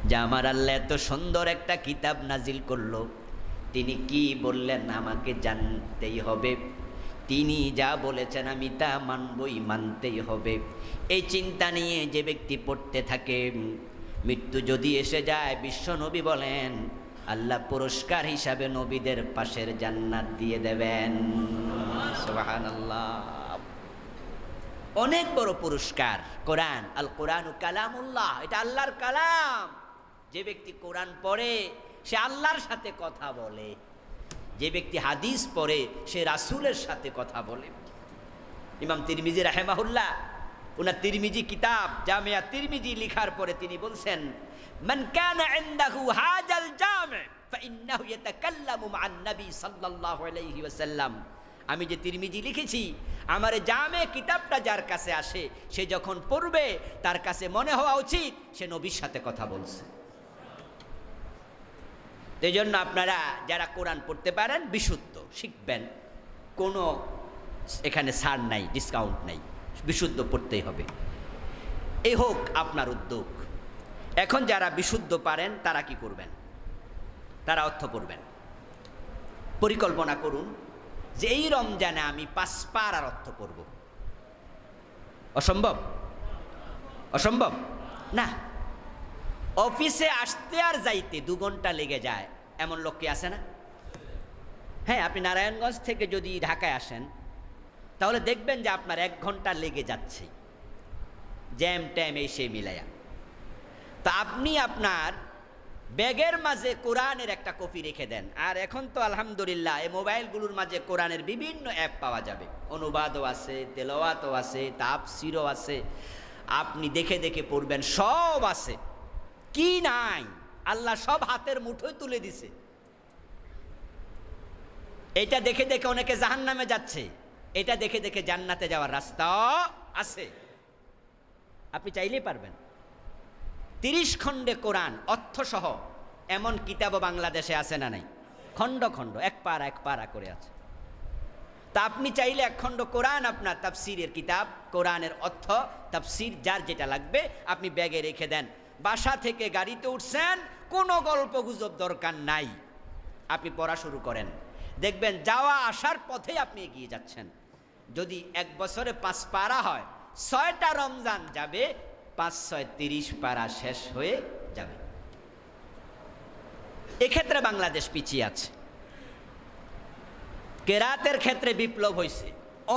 যে আমার আল্লাহ এত সুন্দর একটা কিতাব নাজিল করলো, তিনি কি বললেন আমাকে জানতেই হবে, তিনি যা বলেছেন আমি তা মানবই, মানতেই হবে। এই চিন্তা নিয়ে যে ব্যক্তি পড়তে থাকে, মৃত্যু যদি এসে যায়, বিশ্ব নবী বলেন আল্লাহ পুরস্কার হিসাবে নবীদের পাশের জান্নাত দিয়ে দেবেন। সুবহানাল্লাহ, অনেক বড় পুরস্কার। কোরআন, আল কোরআনু কালামুল্লাহ, এটা আল্লাহর কালাম। যে ব্যক্তি কোরআন পড়ে সে আল্লাহর সাথে কথা বলে, যে ব্যক্তি হাদিস পড়ে সে রাসূলের সাথে কথা বলে। ইমাম তিরমিজি রাহিমাহুল্লাহ উনার তিরমিজি কিতাব জামিয়া তিরমিজি লিখার পরে তিনি বলছেন, মান কানা ইনদাহু হাজাল জামি' ফাইন্নাহু ইয়াতাকাল্লামু মা'আন নবী সাল্লাল্লাহু আলাইহি ওয়াসাল্লাম। আমি যে তিরমিজি লিখেছি, আমার জামে কিতাবটা যার কাছে আসে, সে যখন পড়বে তার কাছে মনে হওয়া উচিত সে নবীর সাথে কথা বলছে। এই জন্য আপনারা যারা কোরআন পড়তে পারেন বিশুদ্ধ শিখবেন, কোনো এখানে ছাড় নাই, ডিসকাউন্ট নাই, বিশুদ্ধ পড়তেই হবে। এই হোক আপনার উদ্যোগ। এখন যারা বিশুদ্ধ পারেন তারা কি করবেন? তারা অর্থ পড়বেন। পরিকল্পনা করুন যে এই রমজানে আমি 5 পারার অর্থ পড়ব। অসম্ভব? অসম্ভব না। অফিসে আসতে আর যাইতে 2 ঘন্টা লেগে যায়, এমন লোক কি আছে না? হ্যাঁ, আপনি নারায়ণগঞ্জ থেকে যদি ঢাকায় আসেন তাহলে দেখবেন যে আপনার 1 ঘন্টা লেগে যাচ্ছে, জ্যাম ট্যাম এই সে মিলাইয়া। তা আপনি আপনার ব্যাগের মাঝে কোরআনের একটা কপি রেখে দেন। আর এখন তো আলহামদুলিল্লাহ এই মোবাইলগুলোর মাঝে কোরআনের বিভিন্ন অ্যাপ পাওয়া যাবে, অনুবাদও আছে, তেলাওয়াতও আছে, তাফসীরও আছে। আপনি দেখে দেখে পড়বেন, সব আছে। কি নাই? আল্লাহ সব হাতের মুঠোয় তুলে দিছে। এটা দেখে দেখে অনেকে জাহান্নামে যাচ্ছে, এটা দেখে দেখে জান্নাতে যাওয়ার রাস্তাও আছে। আপনি চাইলেই পারবেন। 30 খণ্ডে কোরআন অর্থসহ এমন কিতাবও বাংলাদেশে আছে না নাই? খণ্ড খণ্ড, এক পারা করে আছে। তা আপনি চাইলে 1 খণ্ড কোরআন আপনার তাফসীরের কিতাব, কোরআনের অর্থ তাফসীর যার যেটা লাগবে আপনি ব্যাগে রেখে দেন। বাসা থেকে গাড়িতে উঠছেন, কোনো গল্প গুজব দরকার নাই, আপনি পড়া শুরু করেন। দেখবেন যাওয়া আসার পথে আপনি এগিয়ে যাচ্ছেন। যদি 1 বছরে 5 পারা হয়, 6টা রমজান যাবে, 5 6 30 পারা শেষ হয়ে যাবে। এক্ষেত্রে বাংলাদেশ পিছিয়ে আছে। কেরাতের ক্ষেত্রে বিপ্লব হয়েছে,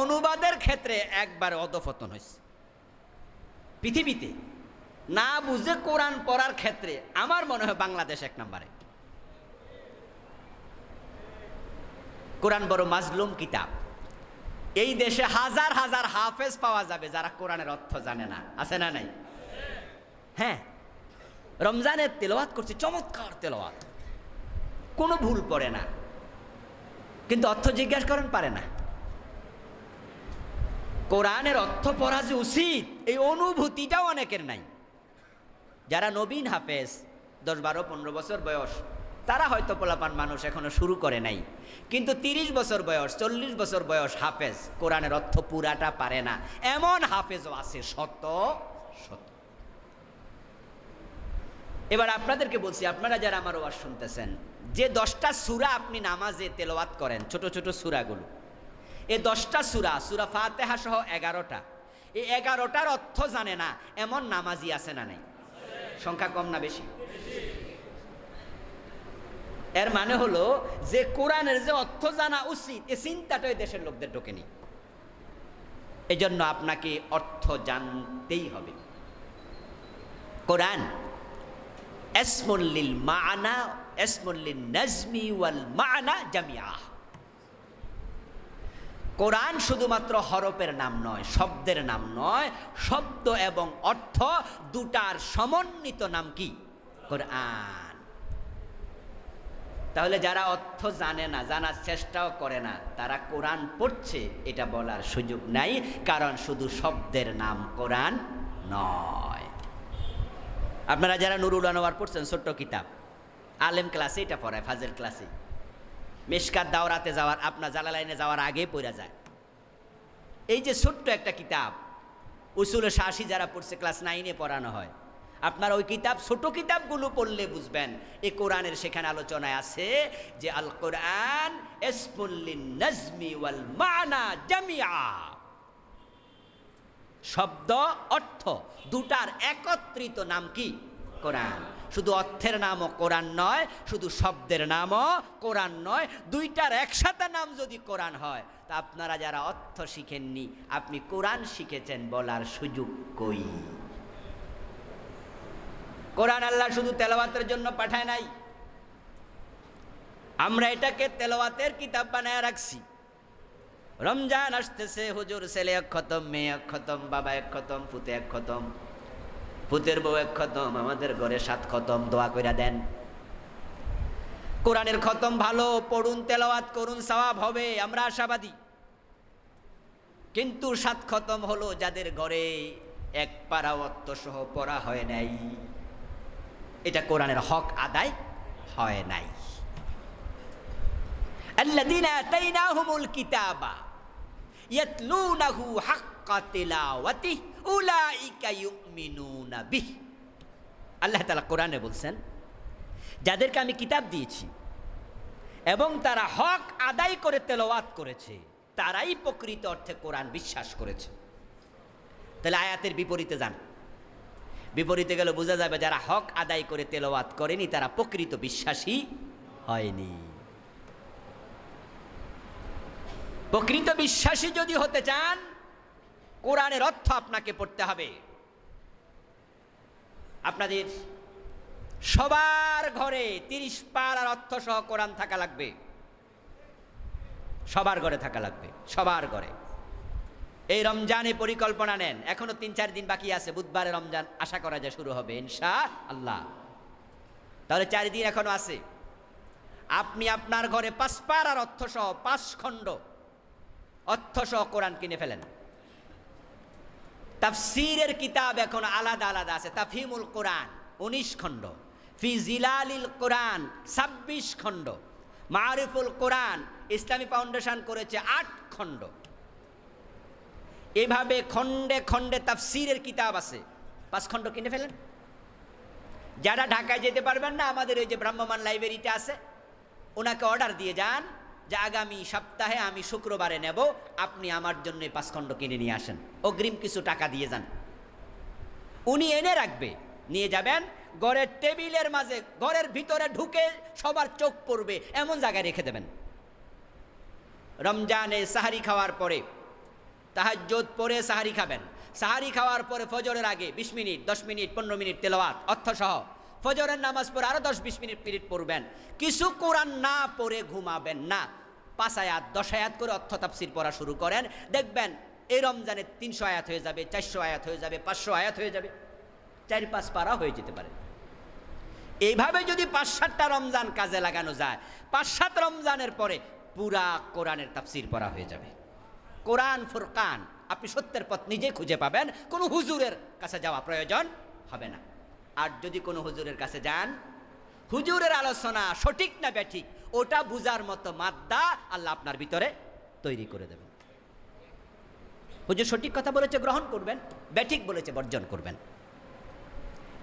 অনুবাদের ক্ষেত্রে একবার অধঃপতন হয়েছে। পৃথিবীতে না বুঝে কোরআন পড়ার ক্ষেত্রে আমার মনে হয় বাংলাদেশ 1 নম্বরে। কোরআন বড় মাজলুম কিতাব। এই দেশে হাজার হাজার হাফেজ পাওয়া যাবে যারা কোরআনের অর্থ জানে না, আছে না নাই? হ্যাঁ, রমজানের তেলাওয়াত করছে, চমৎকার তেলাওয়াত, কোনো ভুল পড়ে না, কিন্তু অর্থ জিজ্ঞাসা করেন পারে না। কোরআনের অর্থ পড়া যে উচিত এই অনুভূতিটাও অনেকের নাই। যারা নবীন হাফেজ, 10 12 15 বছর বয়স, তারা হয়তো পোলাপান মানুষ এখনো শুরু করে নাই, কিন্তু 30 বছর বয়স 40 বছর বয়স হাফেজ কোরআনের অর্থ পুরাটা পারে না, এমন হাফেজও আছে শত শত। এবার আপনাদেরকে বলছি, আপনারা যারা আমার ওয়াজ শুনতেছেন, যে 10টা সূরা আপনি নামাজে তেলাওয়াত করেন, ছোট ছোট সূরাগুলো, এই 10টা সূরা, সূরা ফাতিহা সহ 11টা, এই 11টার অর্থ জানে না এমন নামাজি আছে না নাই? সংখ্যা কম না বেশি? এর মানে হলো যে কোরআনের যে অর্থ জানা উচিত এই চিন্তাটাই দেশের লোকদের ঢোকেনি। এই জন্য আপনাকে অর্থ জানতেই হবে। কোরআন ইসমুল লিল মা'না, ইসমুল লিন নাজমি ওয়াল মা'না জামিআ। কোরআন শুধুমাত্র হরফের নাম নয়, শব্দের নাম নয়, শব্দ এবং অর্থ দুটার সমন্বিত নাম কি? কোরআন। তাহলে যারা অর্থ জানে না, জানার চেষ্টাও করে না, তারা কোরআন পড়ছে এটা বলার সুযোগ নাই, কারণ শুধু শব্দের নাম কোরআন নয়। আপনারা যারা নুরুল আনোয়ার পড়ছেন, ছোট্ট কিতাব, আলেম ক্লাসে এটা পড়ায়, ফাজেল ক্লাসে, মিশকাত দাওরাতে যাওয়ার, আপনার জালালাইনে যাওয়ার আগে পড়া যায়। এই যে ছোট্ট একটা কিতাব, উসুলে শাসি যারা পড়ছে ক্লাস 9-এ পড়ানো হয়, আপনার ওই কিতাব, ছোট কিতাবগুলো পড়লে বুঝবেন এই কোরআনের সেখানে আলোচনায় আছে যে আল কোরআন ইসমুল লিন নাজমি ওয়াল মা'না জামিআ। শব্দ অর্থ দুটার একত্রিত নাম কি? কোরআন। শুধু অর্থের নামও কোরআন নয়, শুধু শব্দের নামও কোরআন নয়, দুইটার একসাথে নাম যদি কোরআন হয়, তা আপনারা যারা অর্থ শিখেননি, আপনি কোরআন শিখেছেন বলার সুযোগ কই? কোরআন আল্লাহ শুধু তেলাওয়াতের জন্য পাঠায় নাই, আমরা এটাকে তেলাওয়াতের কিতাব বানায় রাখছি। রমজান আসতেছে, হুজুর ছেলে এক খতম, মেয়ে এক খতম, বাবা এক খতম, পুতে এক খতম, পুতের বউ এক খতম, আমাদের ঘরে 7 খতম, দোয়া কইরা দেন। কোরআনের খতম ভালো, পড়ুন, তেলাওয়াত করুন, সওয়াব হবে, আমরা আশাবাদী। কিন্তু 7 খতম হলো যাদের ঘরে এক পারা অর্থ সহ পড়া হয় নাই, এটা কোরআনের হক আদায় হয় নাই। আল্লাযীনা আতাইনাহুমুল কিতাবা ইয়াতলুনাহু হাক্কা তিলাওয়াতিহি উলাইকা ইউমিনুনা বিহি। আল্লাহ তাআলা কোরআনে বলছেন, যাদেরকে আমি কিতাব দিয়েছি এবং তারা হক আদায় করে তেলাওয়াত করেছে, তারাই প্রকৃত অর্থে কোরআন বিশ্বাস করেছে। তাহলে আয়াতের বিপরীতে যান, বিপরীতে গেলে বোঝা যাবে যারা হক আদায় করে তেলাওয়াত করেনি তারা প্রকৃত বিশ্বাসী হয়নি। প্রকৃত বিশ্বাসী যদি হতে চান, কোরআনের অর্থ আপনাকে পড়তে হবে। আপনাদের সবার ঘরে 30 পারার অর্থ সহ কোরআন থাকা লাগবে, সবার ঘরে থাকা লাগবে, সবার ঘরে। এই রমজানে পরিকল্পনা নেন, এখনো 3-4 দিন বাকি আছে, বুধবারে রমজান আশা করা যায় শুরু হবে ইনশাআল্লাহ। তাহলে 4 দিন এখনো আছে। আপনি আপনার ঘরে 5 পারার অর্থ সহ 5 খণ্ড অর্থ সহ কোরআন কিনে ফেলেন। তাফসীরের কিতাব এখন আলাদা আলাদা আছে। তাফহিমুল কোরআন 19 খণ্ড, ফি জিলালিল কোরআন 26 খণ্ড, মারিফুল কোরআন ইসলামী ফাউন্ডেশন করেছে 8 খণ্ড। এভাবে খণ্ডে খণ্ডে তাফসীরের কিতাব আছে, 5 খণ্ড কিনে ফেলেন। যারা ঢাকায় যেতে পারবেন না, আমাদের ওই যে ভ্রাম্যমাণ লাইব্রেরিটা আছে, ওনাকে অর্ডার দিয়ে যান যে আগামী সপ্তাহে আমি শুক্রবারে নেব, আপনি আমার জন্য 5 খণ্ড কিনে নিয়ে আসেন, অগ্রিম কিছু টাকা দিয়ে যান। উনি এনে রাখবে, নিয়ে যাবেন, ঘরের টেবিলের মাঝে, ঘরের ভিতরে ঢুকে সবার চোখ পড়বে এমন জায়গায় রেখে দেবেন। রমজানে সাহারি খাওয়ার পরে তাহাজ্জুদ পড়ে সাহারি খাবেন, সাহারি খাওয়ার পরে ফজরের আগে 20 মিনিট, 10 মিনিট, 15 মিনিট তেলাওয়াত অর্থ সহ, ফজরের নামাজ পড়ে আরো 10-20 মিনিট পড়বেন। কিছু কোরআন না পড়ে ঘুমাবেন না, 5 আয়াত 10 আয়াত করে অর্থ তাফসীর পড়া শুরু করেন, দেখবেন এই রমজানে 300 আয়াত হয়ে যাবে, 400 আয়াত হয়ে যাবে, 500 আয়াত হয়ে যাবে, 4-5 পারা হয়ে যেতে পারে। এইভাবে যদি 5-7টা রমজান কাজে লাগানো যায়, 5-7 রমজানের পরে পুরা কোরআনের তাফসীর পড়া হয়ে যাবে। কোরআন ফুরকান, আপনি সত্যের পথ নিজে খুঁজে পাবেন, কোনো হুজুরের কাছে যাওয়া প্রয়োজন হবে না। আর যদি কোনো হুজুরের কাছে যান, হুজুরের আলোচনা সঠিক না ব্যাঠিক ওটা বুঝার মতো মাদ্দা আল্লাহ আপনার ভিতরে তৈরি করে দেবেন। হুজুর সঠিক কথা বলেছে গ্রহণ করবেন, ব্যাঠিক বলেছে বর্জন করবেন।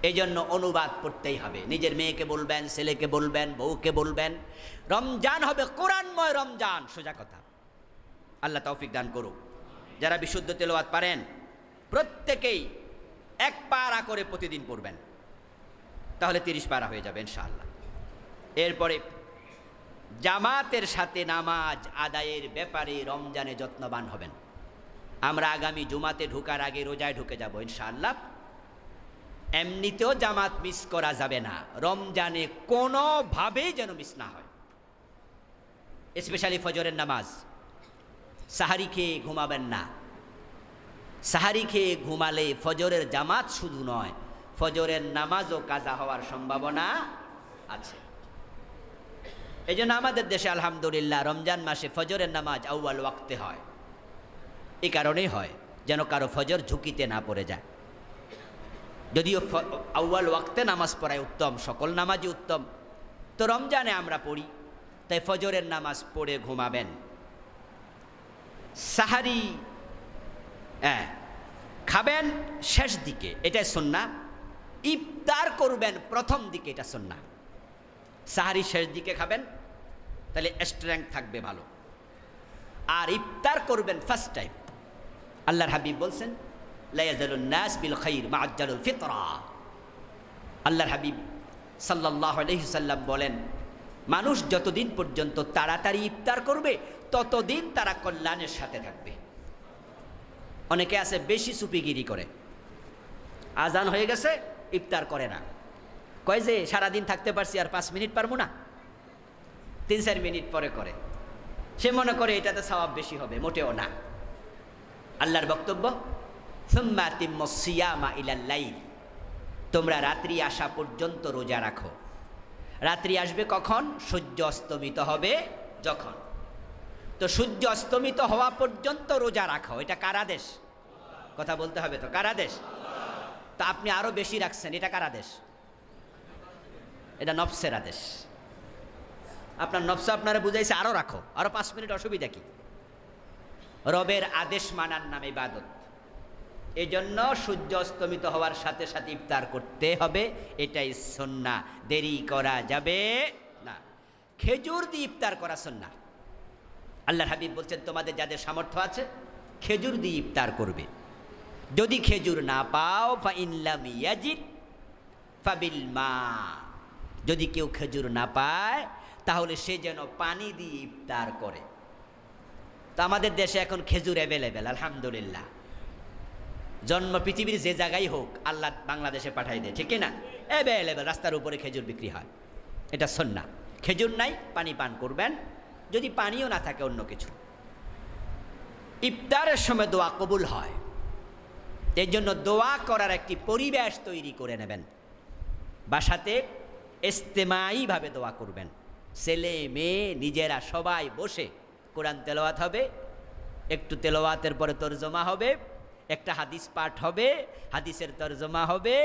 এই জন্য অনুবাদ পড়তেই হবে। নিজের মেয়েকে বলবেন, ছেলেকে বলবেন, বউকে বলবেন, রমজান হবে কোরআনময় রমজান, সোজা কথা। আল্লাহ তৌফিক দান করুক। যারা বিশুদ্ধ তেলাওয়াত পারেন প্রত্যেকেই 1 পারা করে প্রতিদিন পড়বেন, তাহলে 30 পারা হয়ে যাবে ইনশাআল্লাহ। এরপরে জামাতের সাথে নামাজ আদায়ের ব্যাপারে রমজানে যত্নবান হবেন। আমরা আগামী জুমাতে ঢোকার আগে রোজায় ঢুকে যাব ইনশাআল্লাহ। এমনিতেও জামাত মিস করা যাবে না, রমজানে কোনোভাবেই যেন মিস না হয়। স্পেশালি ফজরের নামাজ। সাহারি খেয়ে ঘুমাবেন না, সাহারি খেয়ে ঘুমালে ফজরের জামাত শুধু নয়, ফজরের নামাজও কাজা হওয়ার সম্ভাবনা আছে। এই জন্য আমাদের দেশে আলহামদুলিল্লাহ রমজান মাসে ফজরের নামাজ আউয়াল ওয়াক্তে হয়। এই কারণেই হয় যেন কারো ফজর ঝুঁকিতে না পড়ে যায়। যদিও আউয়াল ওয়াক্তে নামাজ পড়াই উত্তম, সকল নামাজই উত্তম, তো রমজানে আমরা পড়ি, তাই ফজরের নামাজ পড়ে ঘুমাবেন। সাহারি খাবেন শেষ দিকে, এটাই সুন্নাহ। ইফতার করবেন প্রথম দিকে, এটা সুন্নাহ। সাহারি শেষ দিকে খাবেন, তাহলে স্ট্রেংথ থাকবে ভালো। আর ইফতার করবেন ফার্স্ট টাইম। আল্লাহর হাবিব বলছেন, লা ইয়াজালুন নাস বিল খাইর মা আজ্জালুল ফিতরা। আল্লাহর হাবিব সাল্লাল্লাহু আলাইহি সাল্লাম বলেন, মানুষ যতদিন পর্যন্ত তাড়াতাড়ি ইফতার করবে ততদিন তারা কল্যাণের সাথে থাকবে। অনেকে আছে বেশি সুপিগিরি করে, আজান হয়ে গেছে ইফতার করে না, কয় যে সারাদিন থাকতে পারছি আর 5 মিনিট পারবো না, 3-4 মিনিট পরে করে। সে মনে করে এটাতে সওয়াব বেশি হবে, মোটেও না। আল্লাহর বক্তব্য, সুম্মা আতিম্মুস সিয়ামা ইলাল লাইল, তোমরা রাত্রি আসা পর্যন্ত রোজা রাখো। রাত্রি আসবে কখন? সূর্য অস্তমিত হবে যখন। তো সূর্য অস্তমিত হওয়া পর্যন্ত রোজা রাখো, এটা কার আদেশ? কথা বলতে হবে তো, কার আদেশ? তা আপনি আরো বেশি রাখছেন, এটা কার আদেশ? এটা নফসের আদেশ। আপনার নফস আপনারা বুঝাইছে আরো রাখো, আরো 5 মিনিট, অসুবিধা কি? রবের আদেশ মানার নাম ইবাদত। এই জন্য সূর্য অস্তমিত হওয়ার সাথে সাথে ইফতার করতে হবে, এটাই সুন্নাহ, দেরি করা যাবে না। খেজুর দিয়ে ইফতার করা সুন্নাহ। আল্লাহর হাবিব বলছেন, তোমাদের যাদের সামর্থ্য আছে খেজুর দিয়ে ইফতার করবে। যদি খেজুর না পাও ফা ইন লাম ইয়াজিদ ফাবিল মা, যদি কেউ খেজুর না পায় তাহলে সে যেন পানি দিয়ে ইফতার করে। তো আমাদের দেশে এখন খেজুর অ্যাভেলেবেল, আলহামদুলিল্লাহ। জন্ম পৃথিবীর যে জায়গায় হোক আল্লাহ বাংলাদেশে পাঠাই দেয়, ঠিক না? অ্যাভেলেবেল, রাস্তার উপরে খেজুর বিক্রি হয়, এটা সুন্নাহ। খেজুর নাই, পানি পান করবেন, যদি পানিও না থাকে অন্য কিছু। ইফতারের সময় দোয়া কবুল হয়, এর জন্য দোয়া করার একটি পরিবেশ তৈরি করে নেবেন। বাসাতে ইজতেমাইভাবে দোয়া করবেন, ছেলে মেয়ে নিজেরা সবাই বসে কোরআন তেলাওয়াত হবে, একটু তেলাওয়াতের পরে তরজমা হবে, একটা হাদিস পাঠ হবে, হাদিসের তরজমা হবে,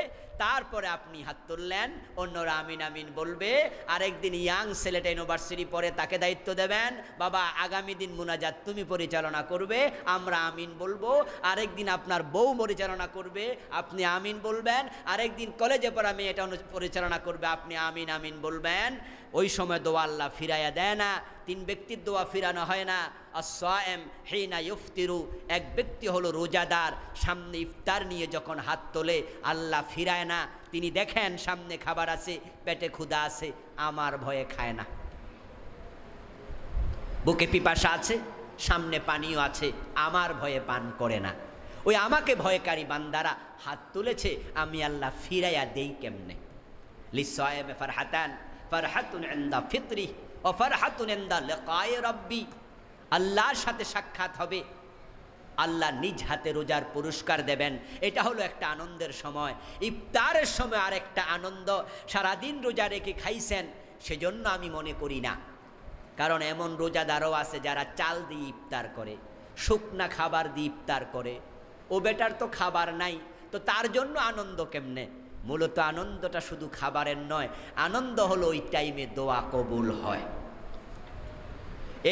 তারপরে আপনি হাত তুললেন, অন্যরা আমিন আমিন বলবে। আরেকদিন ইয়াং ছেলেটা ইউনিভার্সিটি পড়ে, তাকে দায়িত্ব দেবেন, বাবা আগামী দিন মুনাজাত তুমি পরিচালনা করবে, আমরা আমিন বলবো। আরেকদিন আপনার বউ পরিচালনা করবে, আপনি আমিন বলবেন। আরেকদিন কলেজে পড়া মেয়েটা পরিচালনা করবে, আপনি আমিন আমিন বলবেন। ওই সময় দোয়া আল্লাহ ফিরাইয়া দেয় না। 3 ব্যক্তির দোয়া ফিরানো হয় না। আস-সায়েম হিনা ইফতিরু, এক ব্যক্তি হলো রোজাদার, সামনে ইফতার নিয়ে যখন হাত তোলে আল্লাহ ফিরায় না। তিনি দেখেন সামনে খাবার আছে, পেটে ক্ষুধা আছে, আমার ভয়ে খায় না। বুকে পিপাসা আছে, সামনে পানিও আছে, আমার ভয়ে পান করে না। ওই আমাকে ভয়কারী বান্দারা হাত তুলেছে, আমি আল্লাহ ফিরাইয়া দেই কেমনে? লিস-সায়েমে ফারহাতান, ফারহাতুন ইনদা ফিতরি ও ফারহাতুন ইনদা লিকাই রাব্বি। আল্লাহর সাথে সাক্ষাৎ হবে, আল্লাহ নিজ হাতে রোজার পুরস্কার দেবেন, এটা হলো একটা আনন্দের সময়। ইফতারের সময় আরেকটা আনন্দ, সারাদিন রোজা রেখে খাইছেন সেজন্য আমি মনে করি না। কারণ এমন রোজাদারও আছে যারা চাল দিয়ে ইফতার করে, শুকনা খাবার দিয়ে ইফতার করে, ও বেটার তো খাবার নাই, তো তার জন্য আনন্দ কেমনে? মূলত আনন্দটা শুধু খাবারের নয়, আনন্দ হলো ওই টাইমে দোয়া কবুল হয়।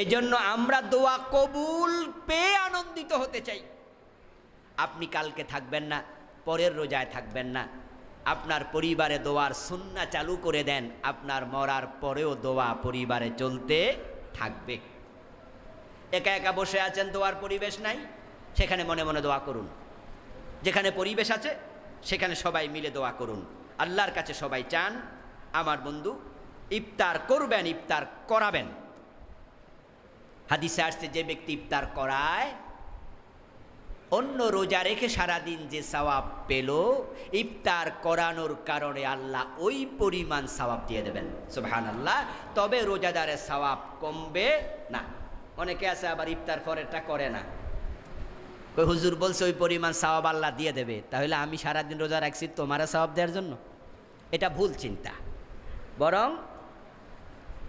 এই জন্য আমরা দোয়া কবুল পেয়ে আনন্দিত হতে চাই। আপনি কালকে থাকবেন না, পরের রোজায় থাকবেন না, আপনার পরিবারে দোয়ার সুন্নাহ চালু করে দেন, আপনার মরার পরেও দোয়া পরিবারে চলতে থাকবে। একা একা বসে আছেন, দোয়ার পরিবেশ নাই, সেখানে মনে মনে দোয়া করুন। যেখানে পরিবেশ আছে সেখানে সবাই মিলে দোয়া করুন। আল্লাহর কাছে সবাই চান, আমার বন্ধু ইফতার করবেন, ইফতার করাবেন। হাদিসে আসছে, যে ব্যক্তি ইফতার করায়, অন্য রোজা রেখে সারাদিন যে সওয়াব পেল, ইফতার করানোর কারণে আল্লাহ ওই পরিমাণ সওয়াব দিয়ে দেবেন। সুবহানাল্লাহ। তবে রোজাদারের সওয়াব কমবে না। অনেকে আছে আবার ইফতার পরেরটা করে না, কই হুজুর বলছে ওই পরিমাণ সওয়াব আল্লাহ দিয়ে দেবে, তাহলে আমি সারাদিন রোজা রাখছি তোমারা সওয়াব দেওয়ার জন্য? এটা ভুল চিন্তা। বরং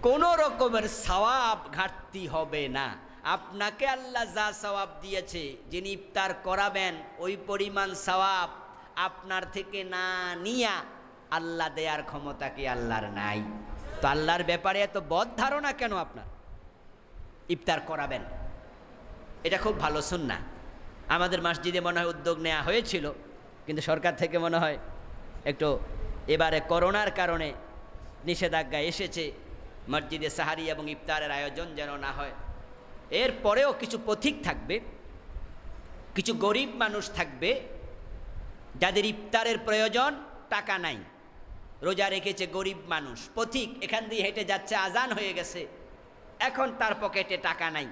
কোনো রকমের সওয়াব ঘাটতি হবে না। আপনাকে আল্লাহ যা সওয়াব দিয়েছে, যিনি ইফতার করাবেন, ওই পরিমাণ সওয়াব আপনার থেকে না নিয়া আল্লাহ দেয়ার ক্ষমতা কি আল্লাহর নাই? তো আল্লাহর ব্যাপারে এত বদ ধারণা কেন আপনার? ইফতার করাবেন, এটা খুব ভালো সুন্নাহ। আমাদের মসজিদে মনে হয় উদ্যোগ নেওয়া হয়েছিল, কিন্তু সরকার থেকে মনে হয় একটু এবারে করোনার কারণে নিষেধাজ্ঞা এসেছে, মসজিদে সাহারি এবং ইফতারের আয়োজন যেন না হয়। এরপরেও কিছু পথিক থাকবে, কিছু গরিব মানুষ থাকবে যাদের ইফতারের প্রয়োজন, টাকা নাই, রোজা রেখেছে, গরিব মানুষ, পথিক, এখান দিয়ে হেঁটে যাচ্ছে, আজান হয়ে গেছে, এখন তার পকেটে টাকা নাই।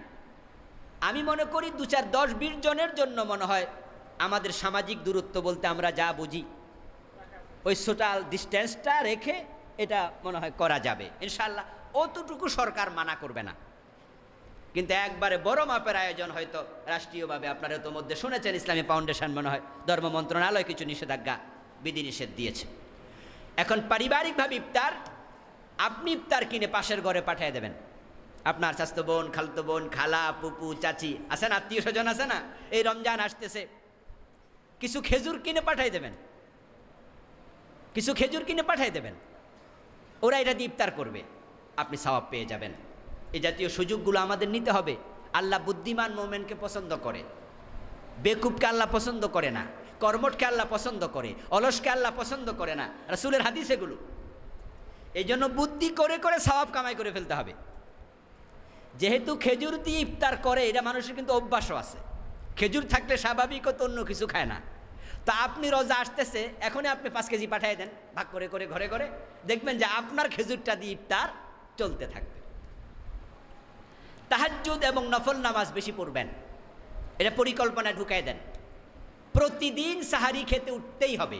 আমি মনে করি 2, 4, 10, 20 জনের জন্য মনে হয় আমাদের সামাজিক দূরত্ব বলতে আমরা যা বুঝি, ওই সোশ্যাল ডিস্টেন্সটা রেখে এটা মনে হয় করা যাবে ইনশাআল্লাহ। অতটুকু সরকার মানা করবে না। কিন্তু একবারে বড় মাপের আয়োজন হয়তো রাষ্ট্রীয়ভাবে আপনারা তো মধ্যে শুনেছেন, ইসলামী ফাউন্ডেশন মনে হয় ধর্ম মন্ত্রণালয় কিছু নিষেধাজ্ঞা বিধিনিষেধ দিয়েছে। এখন পারিবারিকভাবে ইফতার, আপনি ইফতার কিনে পাশের ঘরে পাঠিয়ে দেবেন। আপনার স্বাস্থ্য বোন, খালতো বোন, খালা, পুপু, চাচি আছে না, আত্মীয় স্বজন আছে না, এই রমজান আসতেছে, কিছু খেজুর কিনে পাঠিয়ে দেবেন, কিছু খেজুর কিনে পাঠিয়ে দেবেন, ওরা এটা দিয়ে ইফতার করবে, আপনি সওয়াব পেয়ে যাবেন। এই জাতীয় সুযোগগুলো আমাদের নিতে হবে। আল্লাহ বুদ্ধিমান মোমেনকে পছন্দ করে, বেকুবকে আল্লাহ পছন্দ করে না, কর্মঠকে আল্লাহ পছন্দ করে, অলসকে আল্লাহ পছন্দ করে না। রাসূলের হাদিস এগুলো। এই জন্য বুদ্ধি করে করে সওয়াব কামাই করে ফেলতে হবে। যেহেতু খেজুর দিয়ে ইফতার করে, এটা মানুষের কিন্তু অভ্যাসও আছে। খেজুর থাকলে স্বাভাবিকত অন্য কিছু খায় না। তা আপনি রোজা আসতেছে, এখনই আপনি 5 কেজি পাঠিয়ে দেন ভাগ করে করে ঘরে ঘরে, দেখবেন যে আপনার খেজুরটা দিয়ে ইফতার চলতে থাকবে। তাহাজ্জুদ এবং নফল নামাজ বেশি পড়বেন, এটা পরিকল্পনা ঢুকাই দেন। প্রতিদিন সাহারি খেতে উঠতেই হবে।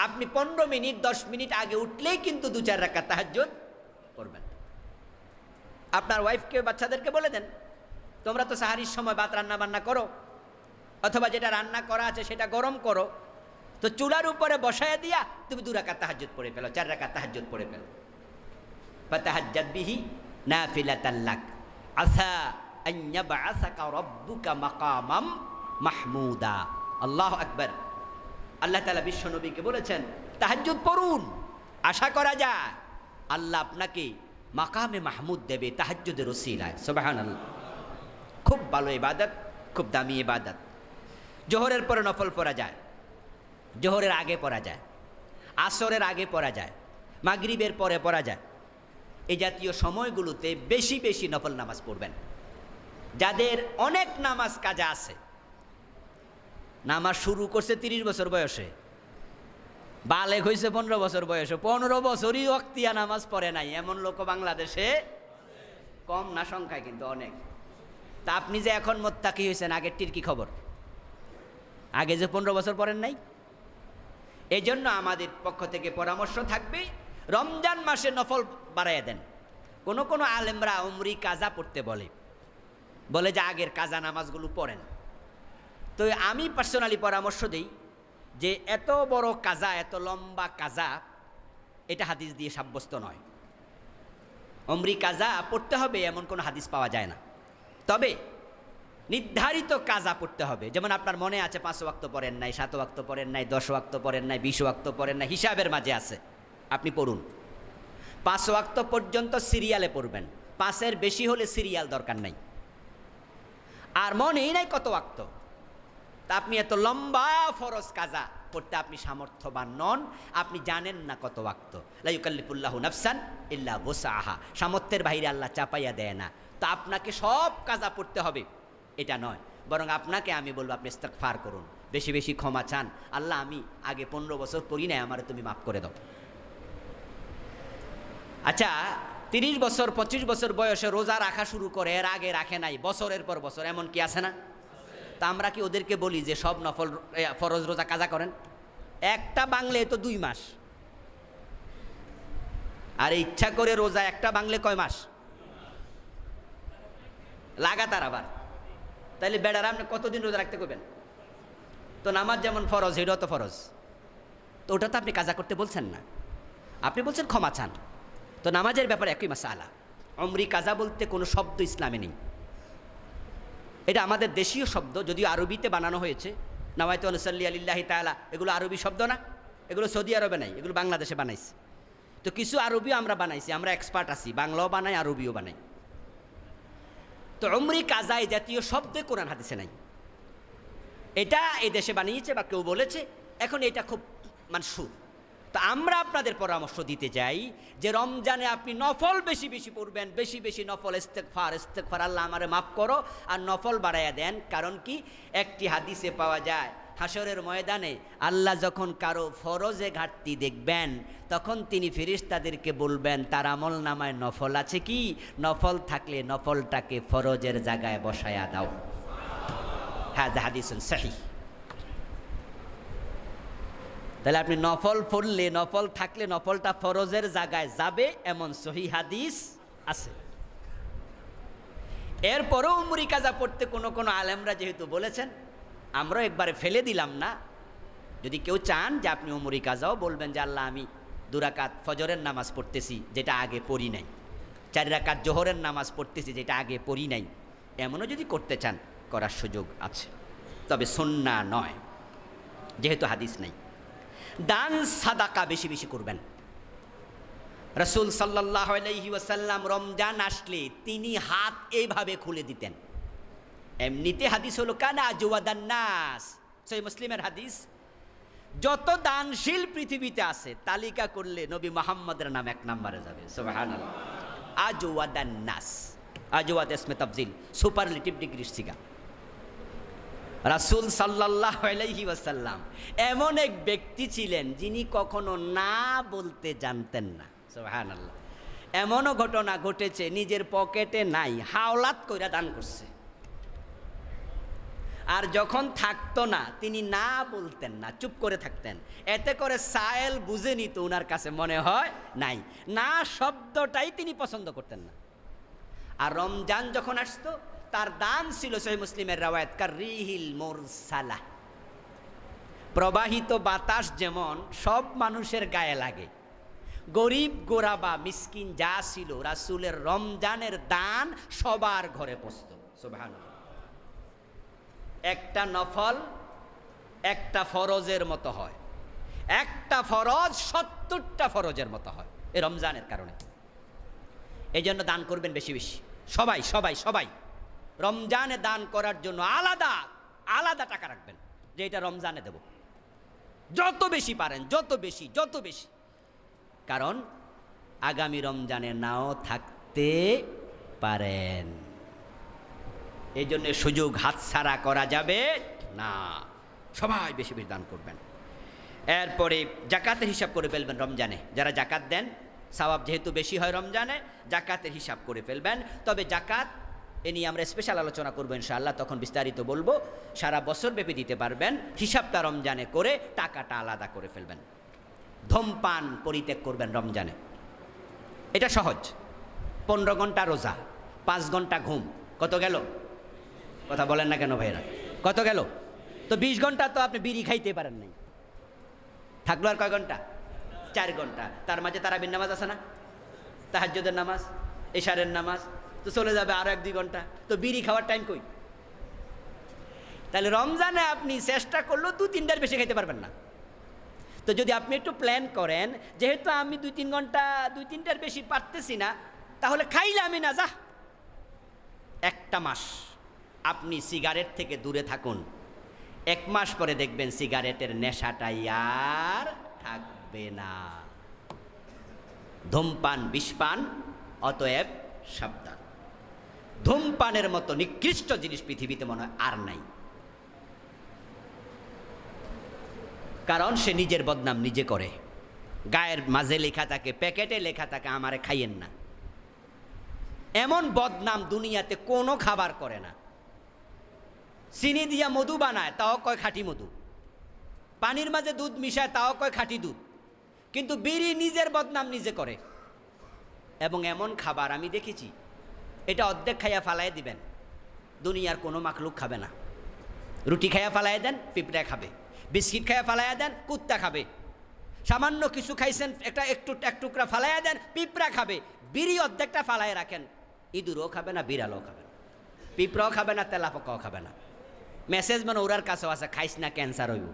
আপনি 15 মিনিট 10 মিনিট আগে উঠলেই কিন্তু 2-4 রাকাত তাহাজ্জুদ পড়বেন। আপনার ওয়াইফকে, বাচ্চাদেরকে বলে দেন, তোমরা তো সাহারির সময় ভাত রান্না বান্না করো, অথবা যেটা রান্না করা আছে সেটা গরম করো, তো চুলার উপরে বসায় দিয়া তুমি 2 রাকাত তাহাজ্জুদ পড়ে ফেলো, 4 রাকাত তাহাজ্জুদ পড়ে ফেলো। ফাতাহাজ্জাদ বিহি নাফিলাতাল লাক আসা আন ইয়াবআসাকা রাব্বুকা মাকামাম মাহমুদা। আল্লাহু আকবার। আল্লাহ তাআলা বিশ্ব নবীকে বলেছেন তাহাজ্জুদ পড়ুন, আশা করা যায় আল্লাহ আপনাকে মাকামে মাহমুদ দেবে তাহাজ্জুদের ওসিলায়। সুবহানাল্লাহ। খুব ভালো ইবাদত, খুব দামি ইবাদত। জোহরের পরে নফল পড়া যায়, জোহরের আগে পড়া যায়, আসরের আগে পড়া যায়, মাগরিবের পরে পড়া যায়। এই জাতীয় সময়গুলোতে বেশি বেশি নফল নামাজ পড়বেন। যাদের অনেক নামাজ কাজা আছে, নামাজ শুরু করছে 30 বছর বয়সে, বালেগ হয়েছে 15 বছর বয়সে, 15 বছরই ওয়াক্তিয়া নামাজ পড়ে নাই, এমন লোক বাংলাদেশে কম না, সংখ্যায় কিন্তু অনেক। তা আপনি যে এখন মোত্তাকি হয়েছেন, আগেরটির কি খবর? আগে যে 15 বছর পড়েন নাই? এই জন্য আমাদের পক্ষ থেকে পরামর্শ থাকবে, রমজান মাসে নফল বাড়াইয়া দেন। কোন কোন আলেমরা উমরি কাজা পড়তে বলে, বলে যে আগের কাজা নামাজগুলো পড়েন। তো আমি পার্সোনালি পরামর্শ দিই যে এত বড় কাজা, এত লম্বা কাজা, এটা হাদিস দিয়ে সাব্যস্ত নয়। উমরি কাজা পড়তে হবে এমন কোনো হাদিস পাওয়া যায় না। তবে নির্ধারিত কাজা পড়তে হবে। যেমন আপনার মনে আছে 5 ওয়াক্ত পড়েন নাই, 7 ওয়াক্ত পড়েন নাই, 10 ওয়াক্ত পড়েন নাই, 20 ওয়াক্ত পড়েন নাই, হিসাবের মাঝে আছে, আপনি পড়ুন। 5 ওয়াক্ত পর্যন্ত সিরিয়ালে পড়বেন, 5-এর বেশি হলে সিরিয়াল দরকার নাই। আর মনেই নাই কত ওয়াক্ত, তা আপনি এত লম্বা ফরজ কাজা পড়তে আপনি সামর্থ্যবান নন, আপনি জানেন না কত ওয়াক্ত। লা ইউকাল্লিফুল্লাহু নাফসান ইল্লা ওয়াসআহা, সামর্থ্যের বাইরে আল্লাহ চাপাইয়া দেয় না। তা আপনাকে সব কাজা পড়তে হবে এটা নয়, বরং আপনাকে আমি বলবো আপনি ইস্তিগফার করুন, বেশি বেশি ক্ষমা চান, আল্লাহ আমি আগে 15 বছর পড়ি নাই, আমারে তুমি মাফ করে দাও। আচ্ছা, 30 বছর 25 বছর বয়সে রোজা রাখা শুরু করে, এর আগে রাখে নাই, বছরের পর বছর, এমন কি আছে না? তা আমরা কি ওদেরকে বলি যে সব নফল ফরজ রোজা কাজা করেন? একটা বাংলে তো 2 মাস, আর ইচ্ছা করে রোজা একটা বাংলে কয় মাস? লাগাতার আবার। তাইলে বেড়ারা আপনি কতদিন রোজা রাখতে করবেন? তো নামাজ যেমন ফরজ, এটাও তো ফরজ, তো ওটা তো আপনি কাজা করতে বলছেন না, আপনি বলছেন ক্ষমা চান। তো নামাজের ব্যাপারে একই মাসালা। উমরি কাজা বলতে কোনো শব্দ ইসলামে নেই, এটা আমাদের দেশীয় শব্দ, যদিও আরবিতে বানানো হয়েছে। নাওয়াইতু আনুসাল্লি আলিল্লাহি তাআলা, এগুলো আরবি শব্দ না, এগুলো সৌদি আরবে নাই, এগুলো বাংলাদেশে বানাইছে। তো কিছু আরবিও আমরা বানাইছি, আমরা এক্সপার্ট আছি, বাংলাও বানাই, আরবিও বানাই। তো উমরি কাজা এই জাতীয় শব্দে কোরআন হাদিসে নাই, এটা এই দেশে বানিয়েছে বা কেউ বলেছে, এখন এটা খুব মানসুর। তো আমরা আপনাদের পরামর্শ দিতে চাই যে রমজানে আপনি নফল বেশি বেশি পড়বেন, বেশি বেশি নফল, ইস্তেগফার ইস্তেগফার, আল্লাহ আমারে মাফ করো, আর নফল বাড়াইয়া দেন। কারণ কি, একটি হাদিসে পাওয়া যায় হাসরের ময়দানে আল্লাহ যখন কারো ফরজে ঘাটতি দেখবেন, তখন তিনি ফেরেশতাদেরকে বলবেন তার আমল নামায় নফল আছে কি, নফল থাকলে নফলটাকে ফরজের জায়গায় বসায়া দাও। হাযা হাদিসুন সহিহ। তাহলে আপনি নফল পড়লে, নফল থাকলে নফলটা ফরজের জায়গায় যাবে, এমন সহিহ হাদিস আছে। এরপরেও উমরি কাজা পড়তে কোনো কোনো আলেমরা যেহেতু বলেছেন, আমরাও একবারে ফেলে দিলাম না। যদি কেউ চান যে আপনি উমরি কাজাও বলবেন যে আল্লাহ আমি 2 রাকাত ফজরের নামাজ পড়তেছি যেটা আগে পড়ি নাই, 4 রাকাত জোহরের নামাজ পড়তেছি যেটা আগে পড়ি নাই, এমনও যদি করতে চান করার সুযোগ আছে, তবে সুন্নাহ নয়, যেহেতু হাদিস নাই। দান সাদাকা বেশি বেশি করবেন। রাসূল সাল্লাল্লাহু আলাইহি ওয়াসাল্লাম রমজান আসলে তিনি হাত এইভাবে খুলে দিতেন। এমনিতে হাদিস হলো কানা আজওয়াদান নাস, সহিহ মুসলিমের হাদিস। যত দানশীল পৃথিবীতে আছে তালিকা করলে নবী মুহাম্মদের নাম 1 নম্বরে যাবে। সুবহানাল্লাহ। আজওয়াদান নাস, আজওয়াদ ইসমে তাফজিল, সুপারলেটিভ ডিগ্রির সিগা। রাসূল সাল্লাল্লাহু আলাইহি ওয়াসাল্লাম এমন এক ব্যক্তি ছিলেন যিনি কখনো না বলতে জানতেন না। সুবহানাল্লাহ। এমনও ঘটনা ঘটেছে নিজের পকেটে নাই, হাওলাত কইরা দান করছে। আর যখন থাকতো না তিনি না বলতেন না, চুপ করে থাকতেন। এতে করে সায়েল বুঝে নিত ওনার কাছে মনে হয় নাই, না শব্দটাই তিনি পছন্দ করতেন না। আর রমজান যখন আসতো তার দান ছিল সহিহ মুসলিমের রাওয়ায়াত কাররিহিল মুরসালা, প্রবাহিত বাতাস যেমন সব মানুষের গায়ে লাগে, গরিব গোরাবা মিসকিন যা ছিল রাসূলের রমজানের দান সবার ঘরে পৌঁছতো। সুবহানাল্লাহ। একটা নফল একটা ফরজের মতো হয়, একটা ফরজ 70টা ফরজের মতো হয় এই রমজানের কারণে। এই জন্য দান করবেন বেশি বেশি, সবাই সবাই সবাই রমজানে দান করার জন্য আলাদা আলাদা টাকা রাখবেন যে এটা রমজানে দেব, যত বেশি পারেন, যত বেশি যত বেশি। কারণ আগামী রমজানে নাও থাকতে পারেন, এই জন্য সুযোগ হাতছাড়া করা যাবে না। সবাই বেশি বেশি দান করবেন। এরপরে জাকাতের হিসাব করে ফেলবেন রমজানে। যারা জাকাত দেন সওয়াব যেহেতু বেশি হয় রমজানে, জাকাতের হিসাব করে ফেলবেন। তবে জাকাত এ নিয়ে আমরা স্পেশাল আলোচনা করবো ইনশাআল্লাহ, তখন বিস্তারিত বলবো। সারা বছর ব্যাপী দিতে পারবেন, হিসাবটা রমজানে করে টাকাটা আলাদা করে ফেলবেন। ধূমপান পরিত্যাগ করবেন রমজানে, এটা সহজ। 15 ঘন্টা রোজা, 5 ঘন্টা ঘুম, কত গেল? কথা বলেন না কেন ভাইরা? কত গেল? তো 20 ঘন্টা তো আপনি বিড়ি খাইতে পারেন নাই, থাকলো আর কয় ঘন্টা? 4 ঘন্টা। তার মাঝে তারাবির নামাজ আছে না, তাহাজ্জুদের নামাজ, এশারের নামাজ, তো চলে যাবে আরো 1-2 ঘন্টা। তো বিড়ি খাওয়ার টাইম কই? তাহলে রমজানে আপনি চেষ্টা করলেও 2-3টার বেশি খাইতে পারবেন না। তো যদি আপনি একটু প্ল্যান করেন, যেহেতু আমি 2-3 ঘন্টা 2-3টার বেশি পারতেছি না, তাহলে খাইলে আমি না যা 1টা মাস আপনি সিগারেট থেকে দূরে থাকুন। 1 মাস পরে দেখবেন সিগারেটের নেশাটাই আর থাকবে না। ধূমপান বিষপান, অতএব সাবধান। ধূমপানের মতো নিকৃষ্ট জিনিস পৃথিবীতে মনে হয় আর নাই, কারণ সে নিজের বদনাম নিজে করে। গায়ের মাঝে লেখা থাকে, প্যাকেটে লেখা থাকে আমারে খাইয়েন না। এমন বদনাম দুনিয়াতে কোনো খাবার করে না। চিনি দিয়া মধু বানায়, তাও কয় খাঁটি মধু। পানির মাঝে দুধ মিশায়, তাও কয় খাঁটি দুধ। কিন্তু বিড়ি নিজের বদনাম নিজে করে। এবং এমন খাবার আমি দেখেছি, এটা অর্ধেক খাইয়া ফালাই দিবেন, দুনিয়ার কোনো মাখলুক খাবে না। রুটি খাইয়া ফালাই দেন, পিঁপড়া খাবে। বিস্কিট খাইয়া ফালাইয়া দেন, কুত্তা খাবে। সামান্য কিছু খাইছেন, এক টুকরা ফালাইয়া দেন, পিঁপড়া খাবে। বিড়ি অর্ধেকটা ফালাইয়া রাখেন, ইঁদুরও খাবে না, বিড়ালও খাবে না, পিঁপড়াও খাবে না, তেলাপোকাও খাবে না। মেসেজ মানে ওরার কাছেও আছে, খাইস না ক্যান্সার হইব।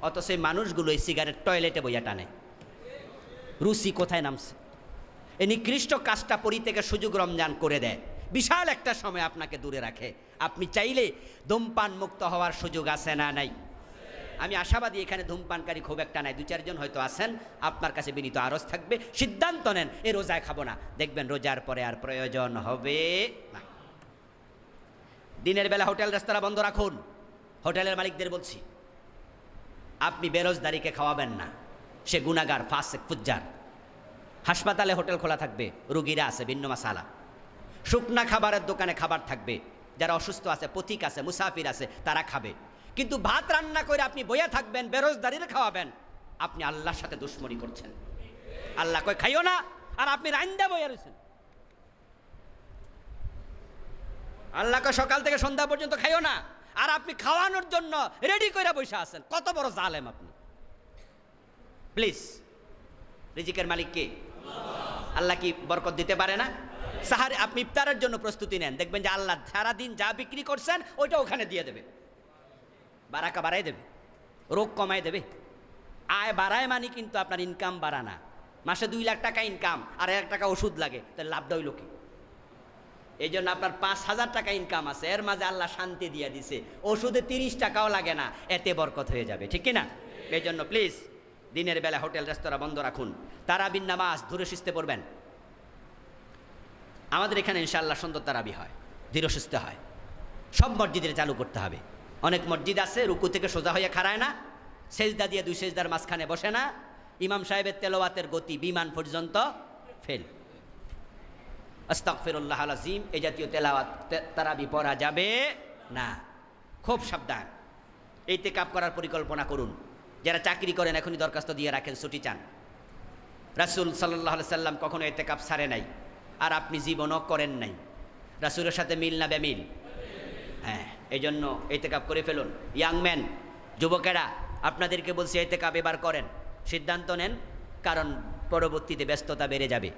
অত সেই মানুষগুলো এই সিগারেট টয়লেটে বইয়া টানে। রুচি কোথায় নামছে? এই নিকৃষ্ট কাজটা পরিত্যাগের সুযোগ রমজান করে দেয়, বিশাল একটা সময় আপনাকে দূরে রাখে। আপনি চাইলে ধূমপান মুক্ত হওয়ার সুযোগ আছে না নাই? আমি আশাবাদী এখানে ধূমপানকারী খুব একটা নাই, 2-4 জন হয়তো আছেন। আপনার কাছে বিনীত আরজ থাকবে, সিদ্ধান্ত নেন এই রোজায় খাবো না। দেখবেন রোজার পরে আর প্রয়োজন হবে না। দিনের বেলা হোটেল রেস্তোরাঁ বন্ধ রাখুন। হোটেলের মালিকদের বলছি, আপনি বেরোজদারিকে খাওয়াবেন না, সে গুনাহগার, ফাসিক, ফুজ্জার। হাসপাতালে হোটেল খোলা থাকবে, রুগীরা আছে, ভিন্ন মাসালা। শুকনা খাবারের দোকানে খাবার থাকবে, যারা অসুস্থ আছে, পথিক আছে, মুসাফির আছে, তারা খাবে। কিন্তু ভাত রান্না করে আপনি বইয়া থাকবেন, বেরোজদারিরে খাওয়াবেন, আপনি আল্লাহর সাথে দুশ্মনী করছেন। আল্লাহ কই খাইও না, আর আপনি রান্দা বইয়া রয়েছেন। আল্লাহকে সকাল থেকে সন্ধ্যা পর্যন্ত খাইও না, আর আপনি খাওয়ানোর জন্য রেডি করে বসে আছেন। কত বড় জালেম আপনি! প্লিজ, রিজিকের মালিক কে? আল্লাহ কি বরকত দিতে পারে না? সাহারে আপনি ইফতারের জন্য প্রস্তুতি নেন, দেখবেন যে আল্লাহ সারাদিন যা বিক্রি করছেন ওইটা ওখানে দিয়ে দেবে, বারাকা বাড়াই দেবে, রোগ কমাই দেবে। আয় বাড়ায় মানে কিন্তু আপনার ইনকাম বাড়ানা। মাসে 2 লাখ টাকা ইনকাম আর 1 লাখ টাকা ওষুধ লাগে, তাহলে লাভটা হইল কি? এই জন্য আপনার 5,000 টাকা ইনকাম আছে, এর মাঝে আল্লাহ শান্তি দিয়ে দিছে, ওষুধে 30 টাকাও লাগে না, এতে বরকত হয়ে যাবে, ঠিক কিনা? এই জন্য প্লিজ দিনের বেলা হোটেল রেস্তোরাঁ বন্ধ রাখুন, তারাবির নামাজ ধীরে সুস্থে পড়বেন। আমাদের এখানে ইনশাআল্লাহ সুন্দর তারাবি হয়, ধীরে সুস্থে হয়। সব মসজিদে চালু করতে হবে। অনেক মসজিদ আছে রুকু থেকে সোজা হয়ে খাড়ায় না, সেজদা দিয়ে 2 সেজদার মাঝখানে বসে না, ইমাম সাহেবের তেলাওয়াতের গতি বিমান পর্যন্ত ফেল। আস্তাগফিরুল্লাহ আল আযীম, এই জাতীয় তেলাওয়াত তারাবি পড়া যাবে না, খুব সাবধান। ইতিকাফ করার পরিকল্পনা করুন। যারা চাকরি করেন এখনই দরখাস্ত দিয়ে রাখেন, ছুটি চান। রাসূল সাল্লাল্লাহু আলাইহি সাল্লাম কখনো ইতিকাফ ছাড়ে নাই, আর আপনি জীবনও করেন নাই। রাসূলের সাথে মিল না বেমিল? হ্যাঁ, এই জন্য ইতিকাফ করে ফেলুন। ইয়াং ম্যান, যুবকেরা, আপনাদেরকে বলছি ইতিকাফ এবার করেন, সিদ্ধান্ত নেন, কারণ পরবর্তীতে ব্যস্ততা বেড়ে যাবে।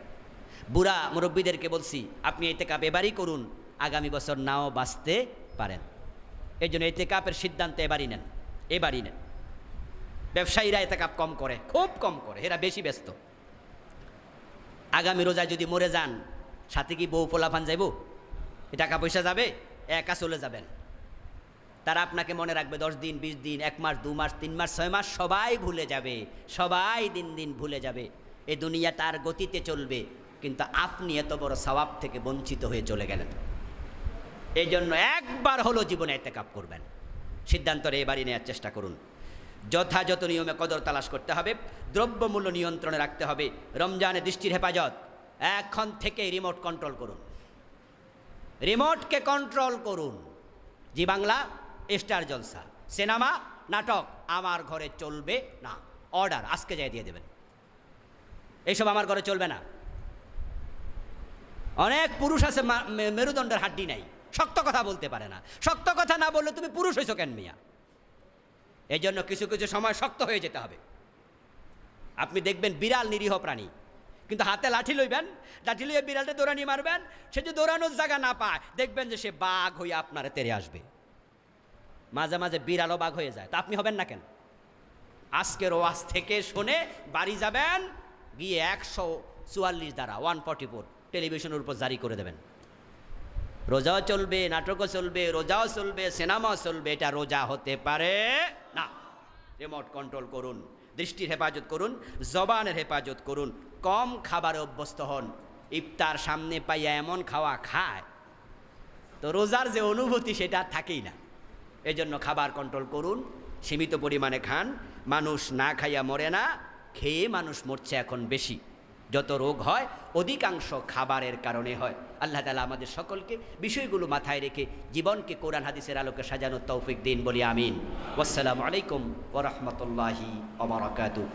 বুড়া মুরব্বীদেরকে বলছি আপনি ইতিকাফ এবারই করুন, আগামী বছর নাও বাঁচতে পারেন। এই জন্য ইতিকাফের সিদ্ধান্ত এবারই নেন, এবারই নেন। ব্যবসায়ীরা ইতিকাফ কম করে, খুব কম করে, এরা বেশি ব্যস্ত। আগামী রোজায় যদি মরে যান, সাথে কি বউ পোলাপান যাইব? টাকা পয়সা যাবে? একা চলে যাবেন। তারা আপনাকে মনে রাখবে 10 দিন, 20 দিন, 1 মাস, 2 মাস, 3 মাস, 6 মাস, সবাই ভুলে যাবে, সবাই দিন দিন ভুলে যাবে। এই দুনিয়া তার গতিতে চলবে, কিন্তু আপনি এত বড় সওয়াব থেকে বঞ্চিত হয়ে চলে গেলেন। এই জন্য একবার হলো জীবনে ইতিকাফ করবেন, সিদ্ধান্ত এবারই নেওয়ার চেষ্টা করুন। যথাযথ নিয়মে কদর তালাশ করতে হবে, দ্রব্যমূল্য নিয়ন্ত্রণে রাখতে হবে, রমজানে দৃষ্টির হেফাজত। এখন থেকে রিমোট কন্ট্রোল করুন, রিমোটকে কন্ট্রোল করুন। জি বাংলা, স্টার জলসা, সিনেমা, নাটক আমার ঘরে চলবে না, অর্ডার আজকে যাই দিয়ে দেবেন। এইসব আমার ঘরে চলবে না। অনেক পুরুষ আছে মেরুদণ্ডের হাড্ডি নাই, শক্ত কথা বলতে পারে না। শক্ত কথা না বললে তুমি পুরুষ হইছো কেন মিয়া? এই জন্য কিছু কিছু সময় শক্ত হয়ে যেতে হবে। আপনি দেখবেন বিড়াল নিরীহ প্রাণী, কিন্তু হাতে লাঠি লইবেন, লাঠি লইয়ে বিড়ালটা দৌড়ানি মারবেন, সে যে দৌড়ানোর জায়গা না পায়, দেখবেন যে সে বাঘ হয়ে আপনার তেড়ে আসবে। মাঝে মাঝে বিড়ালও বাঘ হয়ে যায়, তা আপনি হবেন না কেন? আজকের ওয়াজ থেকে শুনে বাড়ি যাবেন, গিয়ে 144 দ্বারা 144 টেলিভিশনের উপর জারি করে দেবেন। রোজাও চলবে, নাটকও চলবে, রোজাও চলবে, সিনেমাও চলবে, এটা রোজা হতে পারে না। রিমোট কন্ট্রোল করুন, দৃষ্টির হেফাজত করুন, জবানের হেফাজত করুন, কম খাবারে অভ্যস্ত হন। ইফতার সামনে পাইয়া এমন খাওয়া খায় তো রোজার যে অনুভূতি সেটা থাকেই না। এই জন্য খাবার কন্ট্রোল করুন, সীমিত পরিমাণে খান। মানুষ না খাইয়া মরে না, খেয়ে মানুষ মরছে এখন বেশি। যত রোগ হয় অধিকাংশ খাবারের কারণে হয়। আল্লাহ তাআলা আমাদের সকলকে বিষয়গুলো মাথায় রেখে জীবনকে কোরআন হাদিসের আলোকে সাজানোর তৌফিক দিন বলি আমিন। ওয়াসসালামু আলাইকুম ওয়া রাহমাতুল্লাহি ওয়া বারাকাতুহু।